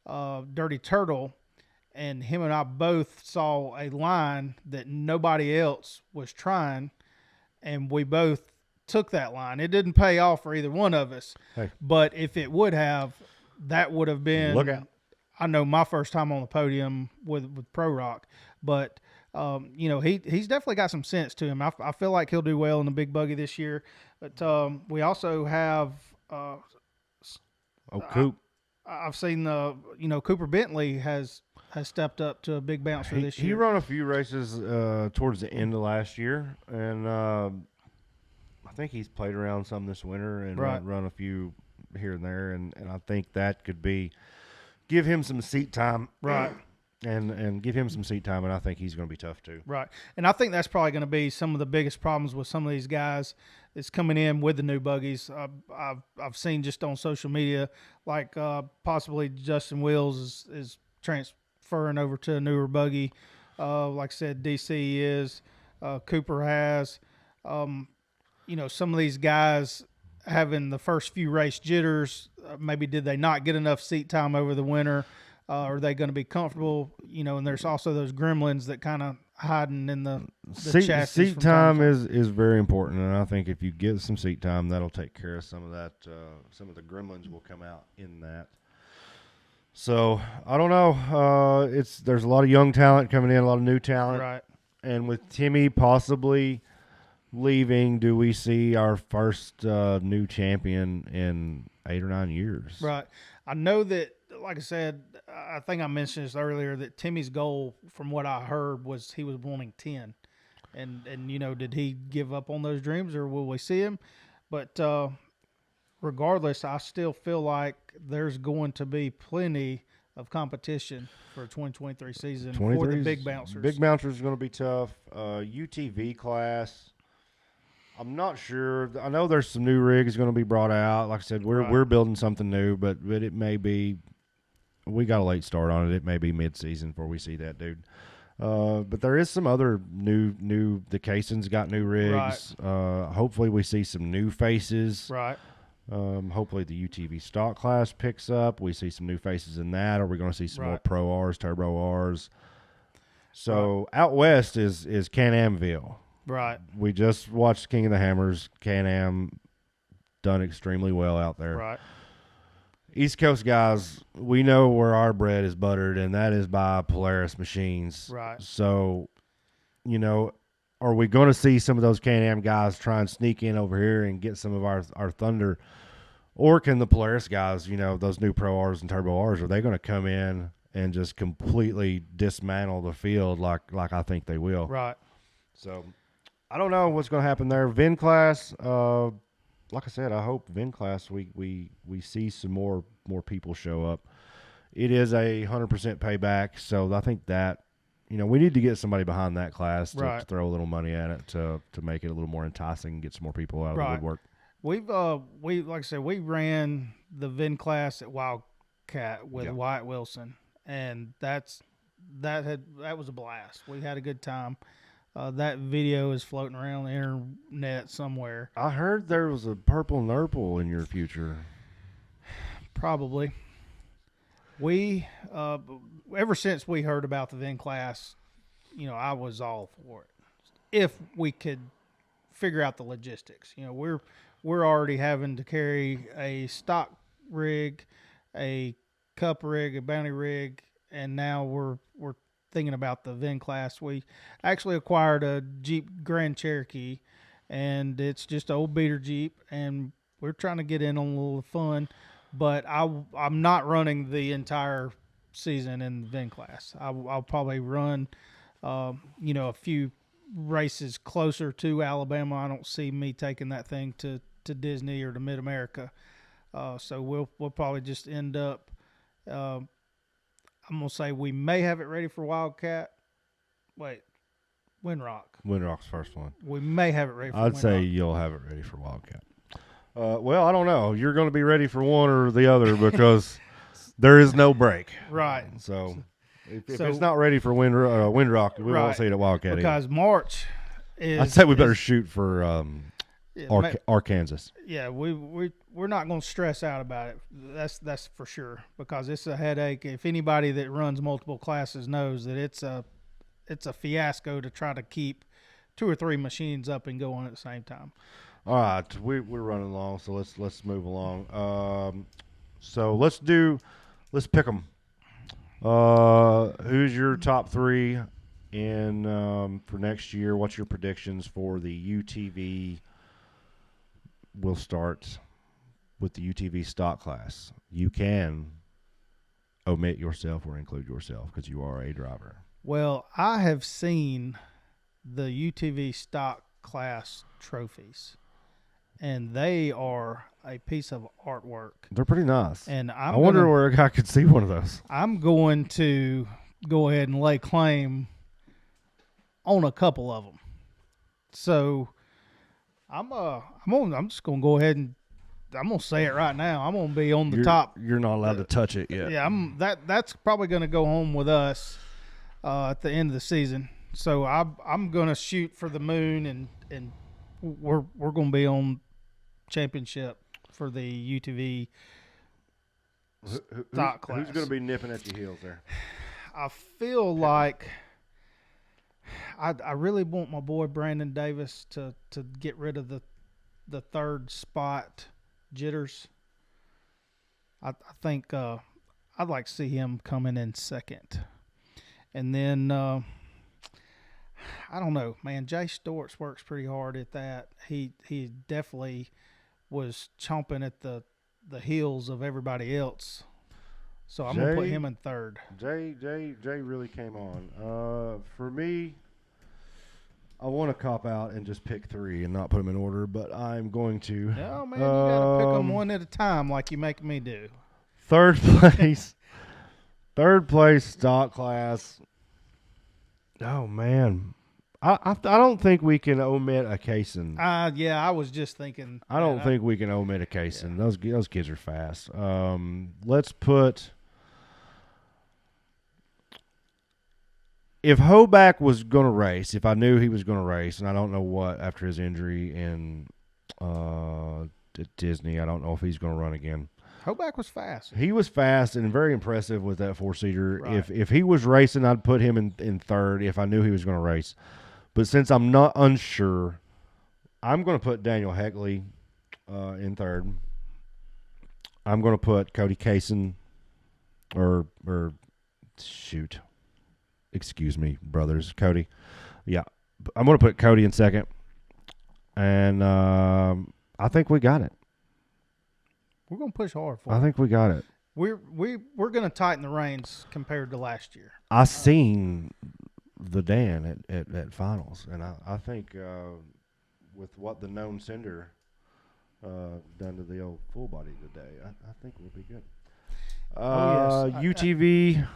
Dirty Turtle, and him and I both saw a line that nobody else was trying, and we both took that line. It didn't pay off for either one of us, but if it would have, that would have been. Look out. I know my first time on the podium with pro rock, but. He's definitely got some sense to him. I feel like he'll do well in the big buggy this year. But we also have Coop. I've seen Cooper Bentley has stepped up to a big bouncer this year. He run a few races towards the end of last year, and I think he's played around some this winter and run a few here and there, and I think that could give him some seat time. Right. And give him some seat time, and I think he's going to be tough too. Right, and I think that's probably going to be some of the biggest problems with some of these guys that's coming in with the new buggies. I've seen just on social media, like possibly Justin Wills is transferring over to a newer buggy. Like I said, DC is, Cooper has. Some of these guys having the first few race jitters. Maybe did they not get enough seat time over the winter? Are they going to be comfortable? And there's also those gremlins that kind of hiding in the chassis. Seat time is very important, and I think if you get some seat time, that'll take care of some of that. Some of the gremlins will come out in that. So I don't know. There's a lot of young talent coming in, a lot of new talent, right? And with Timmy possibly leaving, do we see our first new champion in 8 or 9 years? Right. I know that. Like I said, I think I mentioned this earlier that Timmy's goal, from what I heard, was he was wanting 10. And did he give up on those dreams, or will we see him? But regardless, I still feel like there's going to be plenty of competition for a 2023 season for the big bouncers. Big bouncers is going to be tough. UTV class, I'm not sure. I know there's some new rigs going to be brought out. Like I said, we're building something new, but it may be. We got a late start on it. It may be mid-season before we see that, dude. But there is some other new. The Caisson's got new rigs. Right. Hopefully, we see some new faces. Right. Hopefully, the UTV stock class picks up. We see some new faces in that. Are we going to see some more Pro Rs, Turbo Rs? So out west is Can-Amville. Right. We just watched King of the Hammers. Can-Am done extremely well out there. Right. East Coast guys, we know where our bread is buttered, and that is by Polaris machines. Right. So, are we going to see some of those Can-Am guys try and sneak in over here and get some of our thunder? Or can the Polaris guys, those new Pro Rs and Turbo Rs, are they going to come in and just completely dismantle the field like I think they will? Right. So, I don't know what's going to happen there. Vin class, like I said, I hope Vin class we see some more people show up. It is a 100% payback, so I think that we need to get somebody behind that class to throw a little money at it to make it a little more enticing and get some more people out of the woodwork. We've like I said, we ran the Vin class at Wildcat with Wyatt Wilson, and that was a blast. We had a good time. That video is floating around the internet somewhere. I heard there was a purple nurple in your future. Probably. We ever since we heard about the Vin class, I was all for it. If we could figure out the logistics, we're already having to carry a stock rig, a cup rig, a bounty rig, and now we're thinking about the Vin class. We actually acquired a Jeep Grand Cherokee, and it's just an old beater Jeep, and we're trying to get in on a little fun, but I'm not running the entire season in the Vin class. I'll probably run, a few races closer to Alabama. I don't see me taking that thing to Disney or to Mid-America. So we'll probably just end up, I'm going to say we may have it ready for Wildcat. Wait, Windrock. Windrock's first one. We may have it ready for I'd say you'll have it ready for Wildcat. Well, I don't know. You're going to be ready for one or the other because there is no break. Right. So if it's not ready for Windrock, we won't see it at Wildcat because either. March is... I'd say we better shoot for Arkansas. Yeah, we're not going to stress out about it. That's for sure, because it's a headache. If anybody that runs multiple classes knows that it's a fiasco to try to keep 2 or 3 machines up and going at the same time. All right, we're running along, so let's move along. So let's pick them. Who's your top 3 in for next year? What's your predictions for the UTV? We'll start with the UTV stock class. You can omit yourself or include yourself because you are a driver. Well, I have seen the UTV stock class trophies, and they are a piece of artwork. They're pretty nice. And I wonder where a guy could see one of those. I'm going to go ahead and lay claim on a couple of them. So I'm just gonna go ahead and I'm gonna say it right now. I'm gonna be on the top. You're not allowed to touch it yet. Yeah, that's probably gonna go home with us at the end of the season. So I'm gonna shoot for the moon, and we're gonna be on championship for the UTV stock class. Who's gonna be nipping at your heels there? I feel like I really want my boy Brandon Davis to get rid of the third spot jitters. I think I'd like to see him coming in second. And then I don't know, man. Jay Storts works pretty hard at that. He definitely was chomping at the heels of everybody else. So I'm gonna put him in third. Jay really came on. For me, I want to cop out and just pick 3 and not put them in order, but I'm going to. No, man, you gotta pick them one at a time, like you make me do. Third place stock class. Oh man, I don't think we can omit a Kaysen. Yeah, I was just thinking. I don't think we can omit a Kaysen. Yeah. Those kids are fast. Let's put. If Hoback was going to race, if I knew he was going to race, and I don't know what after his injury in at Disney, I don't know if he's going to run again. Hoback was fast. He was fast and very impressive with that 4-seater. Right. If he was racing, I'd put him in third if I knew he was going to race. But since I'm not unsure, I'm going to put Daniel Heckley in third. I'm going to put Cody Kaysen or shoot. Excuse me, brothers. Cody. Yeah. I'm going to put Cody in second. And I think we got it. We're going to push hard for it. I think we got it. We're going to tighten the reins compared to last year. I seen the Dan at finals, and I think with what the known sender done to the old full body today, I think we'll be good. Yes. UTV.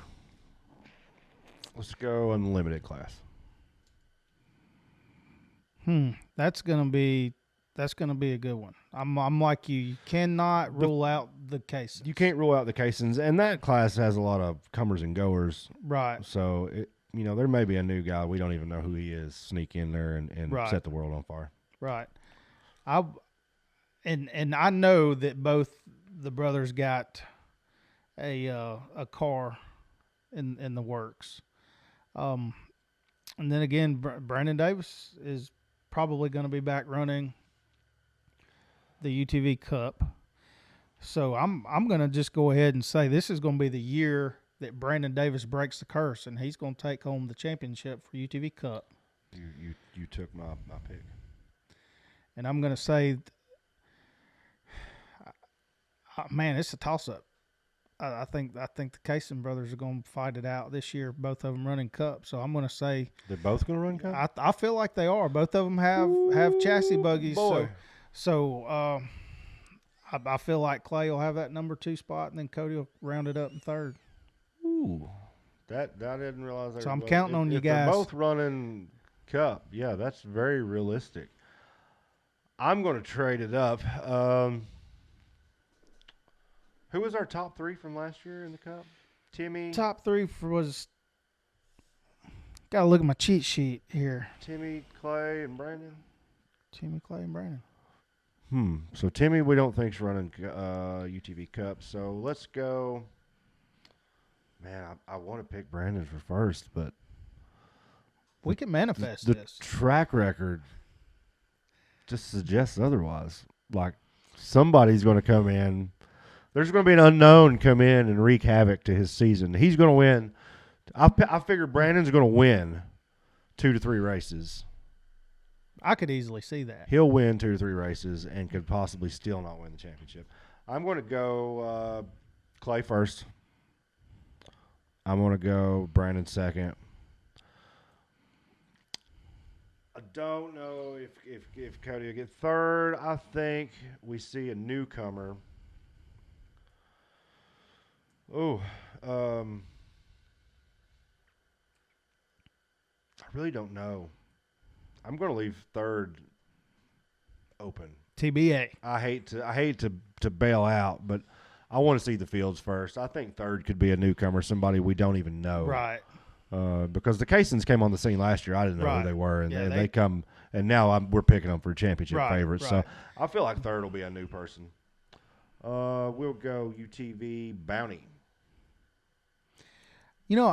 Let's go unlimited class. That's gonna be a good one. I'm like you. You cannot rule out the cases. You can't rule out the Kaysens, and that class has a lot of comers and goers. Right. So there may be a new guy we don't even know who he is sneak in there and right. set the world on fire. Right. And I know that both the brothers got a car in the works. And then again, Brandon Davis is probably going to be back running the UTV Cup. So I'm going to just go ahead and say this is going to be the year that Brandon Davis breaks the curse, and he's going to take home the championship for UTV Cup. You took my pick. And I'm going to say, man, it's a toss-up. I think the Kaysen brothers are going to fight it out this year. Both of them running Cup, so I'm going to say they're both going to run Cup. I feel like they are. Both of them have chassis buggies. Boy. So I feel like Clay will have that number 2 spot, and then Cody will round it up in third. Ooh, that I didn't realize. That so I'm counting on you guys. They're both running Cup. Yeah, that's very realistic. I'm going to trade it up. Who was our top 3 from last year in the Cup? Timmy. Top 3 was. Got to look at my cheat sheet here. Timmy, Clay, and Brandon. Timmy, Clay, and Brandon. So Timmy, we don't think's running UTV Cup. So let's go. Man, I want to pick Brandon for first, but We can manifest the this. track record just suggests otherwise. Like somebody's going to come in. There's going to be an unknown come in and wreak havoc to his season. He's going to win. I figure Brandon's going to win 2 to 3 races. I could easily see that. He'll win 2 to 3 races and could possibly still not win the championship. I'm going to go Clay first. I'm going to go Brandon second. I don't know if Cody will get third. I think we see a newcomer. Oh, I really don't know. I'm going to leave third open. TBA. I hate to bail out, but I want to see the fields first. I think third could be a newcomer, somebody we don't even know. Right. Because the Caissons came on the scene last year. I didn't know Right. who they were, and, Yeah, and they come, and now we're picking them for championship favorites. right. So I feel like third will be a new person. We'll go UTV Bounty. You know,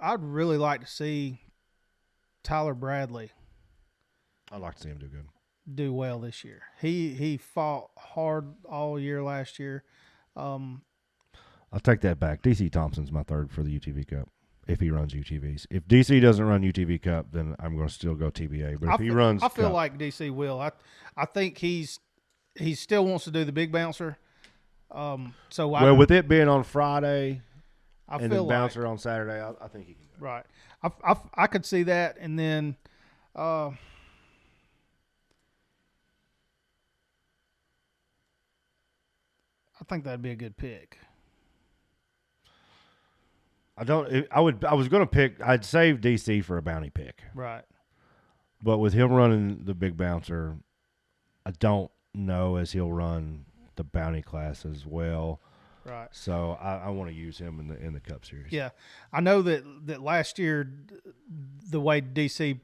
I'd really like to see Tyler Bradley I'd like to see him do good. do well this year. He fought hard all year last year. I'll take that back. DC Thompson's my third for the UTV Cup if he runs UTVs. If DC doesn't run UTV Cup, then I'm going to still go TBA. But if he runs I feel Cup, like DC will. I think he still wants to do the big bouncer. with it being on Friday I and feel then bouncer on Saturday, I think he can do it. right. I could see that, and then I think that'd be a good pick. I was going to pick. I'd save DC for a bounty pick, Right. but with him running the big bouncer, I don't know as he'll run the bounty class as well. Right. So I want to use him in the Cup Series. Yeah, I know that last year, the way DC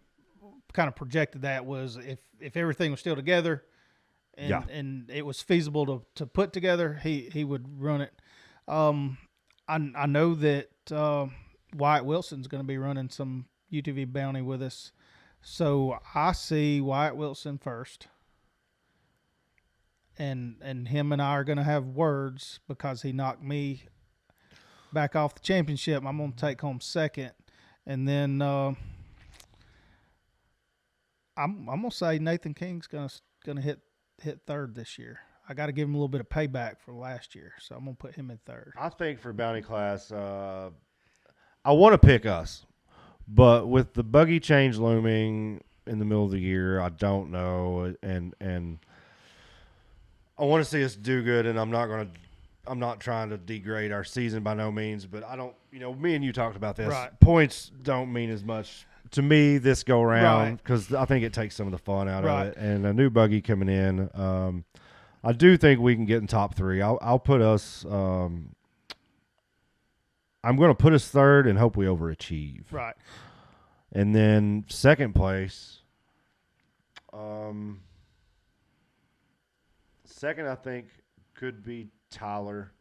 kind of projected that was if everything was still together, and it was feasible to put together, he would run it. I know that Wyatt Wilson's going to be running some UTV bounty with us, so I see Wyatt Wilson first. And him and I are going to have words because he knocked me back off the championship. I'm going to take home second, and then I'm going to say Nathan King's going to hit third this year. I got to give him a little bit of payback for last year, so I'm going to put him in third. I think for bounty class, I want to pick us, but with the buggy change looming in the middle of the year, I don't know, and I want to see us do good, and I'm not trying to degrade our season by no means, but I don't, me and you talked about this. Right. Points don't mean as much to me this go around Right. because I think it takes some of the fun out Right. of it. And a new buggy coming in, I do think we can get in top 3. I'll put us. I'm going to put us third and hope we overachieve. Right. And then second place. Second, I think, could be Tyler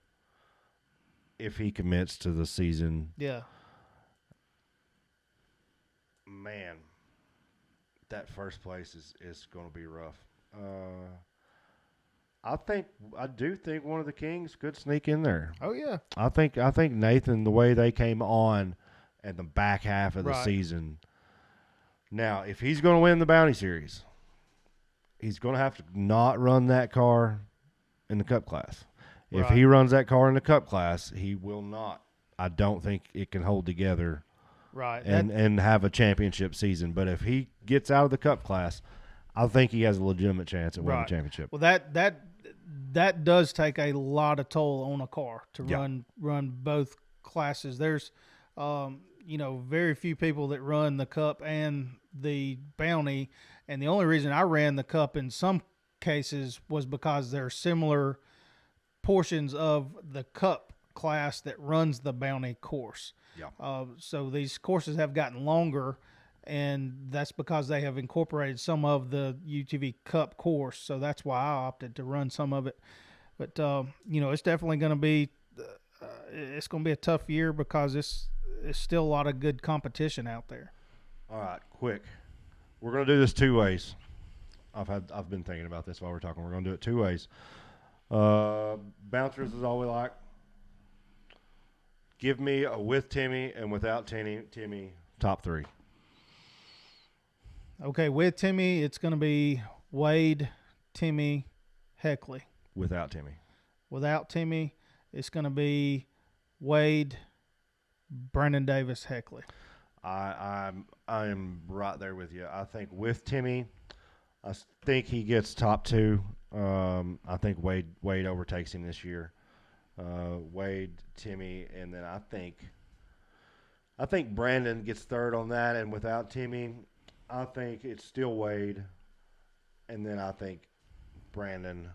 if he commits to the season. Yeah. Man, that first place is going to be rough. I do think one of the Kings could sneak in there. Oh yeah. I think Nathan, the way they came on at the back half of the Right. season. Now, if he's going to win the Bounty Series, he's going to have to not run that car in the Cup class. If Right. he runs that car in the Cup class, he will not. I don't think it can hold together Right. and have a championship season. But if he gets out of the Cup class, I think he has a legitimate chance at winning Right. the championship. Well, that does take a lot of toll on a car to Yeah. run both classes. There's very few people that run the Cup and the Bounty, and the only reason I ran the Cup in some cases was because there are similar portions of the Cup class that runs the Bounty course. Yeah. So these courses have gotten longer, and that's because they have incorporated some of the UTV Cup course. So that's why I opted to run some of it. But it's definitely going to be it's going to be a tough year because it's still a lot of good competition out there. All right, quick. We're going to do this 2 ways. I've been thinking about this while we're talking. We're going to do it 2 ways. Bouncers is all we like. Give me a with Timmy and without Timmy top 3. Okay, with Timmy, it's going to be Wade, Timmy, Heckley. Without Timmy. Without Timmy, it's going to be Wade, Brandon Davis, Heckley. I am right there with you. I think with Timmy, I think he gets top 2. I think Wade overtakes him this year. Wade, Timmy, and then I think Brandon gets third on that. And without Timmy, I think it's still Wade, and then I think Brandon,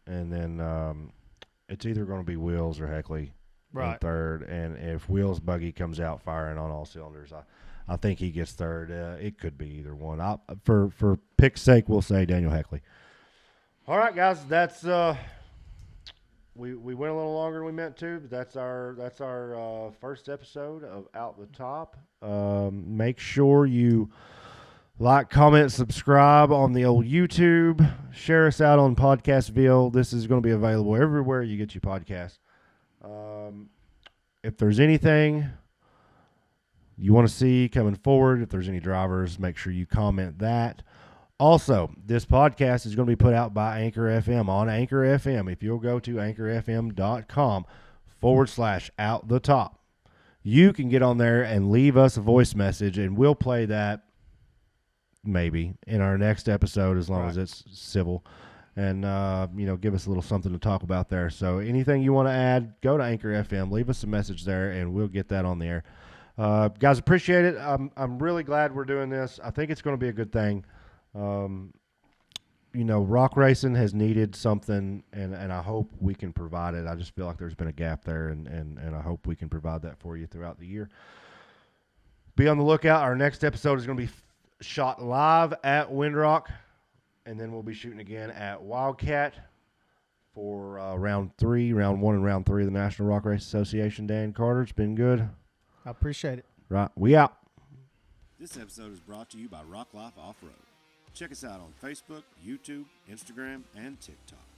and then it's either going to be Wills or Heckley in third. And if Wills' buggy comes out firing on all cylinders, I think he gets third. It could be either one. For pick's sake, we'll say Daniel Heckley. All right, guys, that's we went a little longer than we meant to, but that's our first episode of Out the Top. Make sure you like, comment, subscribe on the old YouTube. Share us out on Podcastville. This is going to be available everywhere you get your podcast. If there's anything you want to see coming forward, if there's any drivers, make sure you comment that. Also, this podcast is going to be put out by Anchor FM on Anchor FM. If you'll go to anchorfm.com/out the top, you can get on there and leave us a voice message, and we'll play that maybe in our next episode as long as it's civil, and give us a little something to talk about there. So anything you want to add, go to Anchor FM, leave us a message there, and we'll get that on the air. Guys, appreciate it. I'm really glad we're doing this. I think it's going to be a good thing. Rock racing has needed something, and I hope we can provide it. I just feel like there's been a gap there, and I hope we can provide that for you throughout the year. Be on the lookout. Our next episode is going to be shot live at Windrock, and then we'll be shooting again at Wildcat for round 1 and round 3 of the National Rock Race Association. Dan Carter, it's been good. I appreciate it. Right, we out. This episode is brought to you by Rock Life Off-Road. Check us out on Facebook, YouTube, Instagram, and TikTok.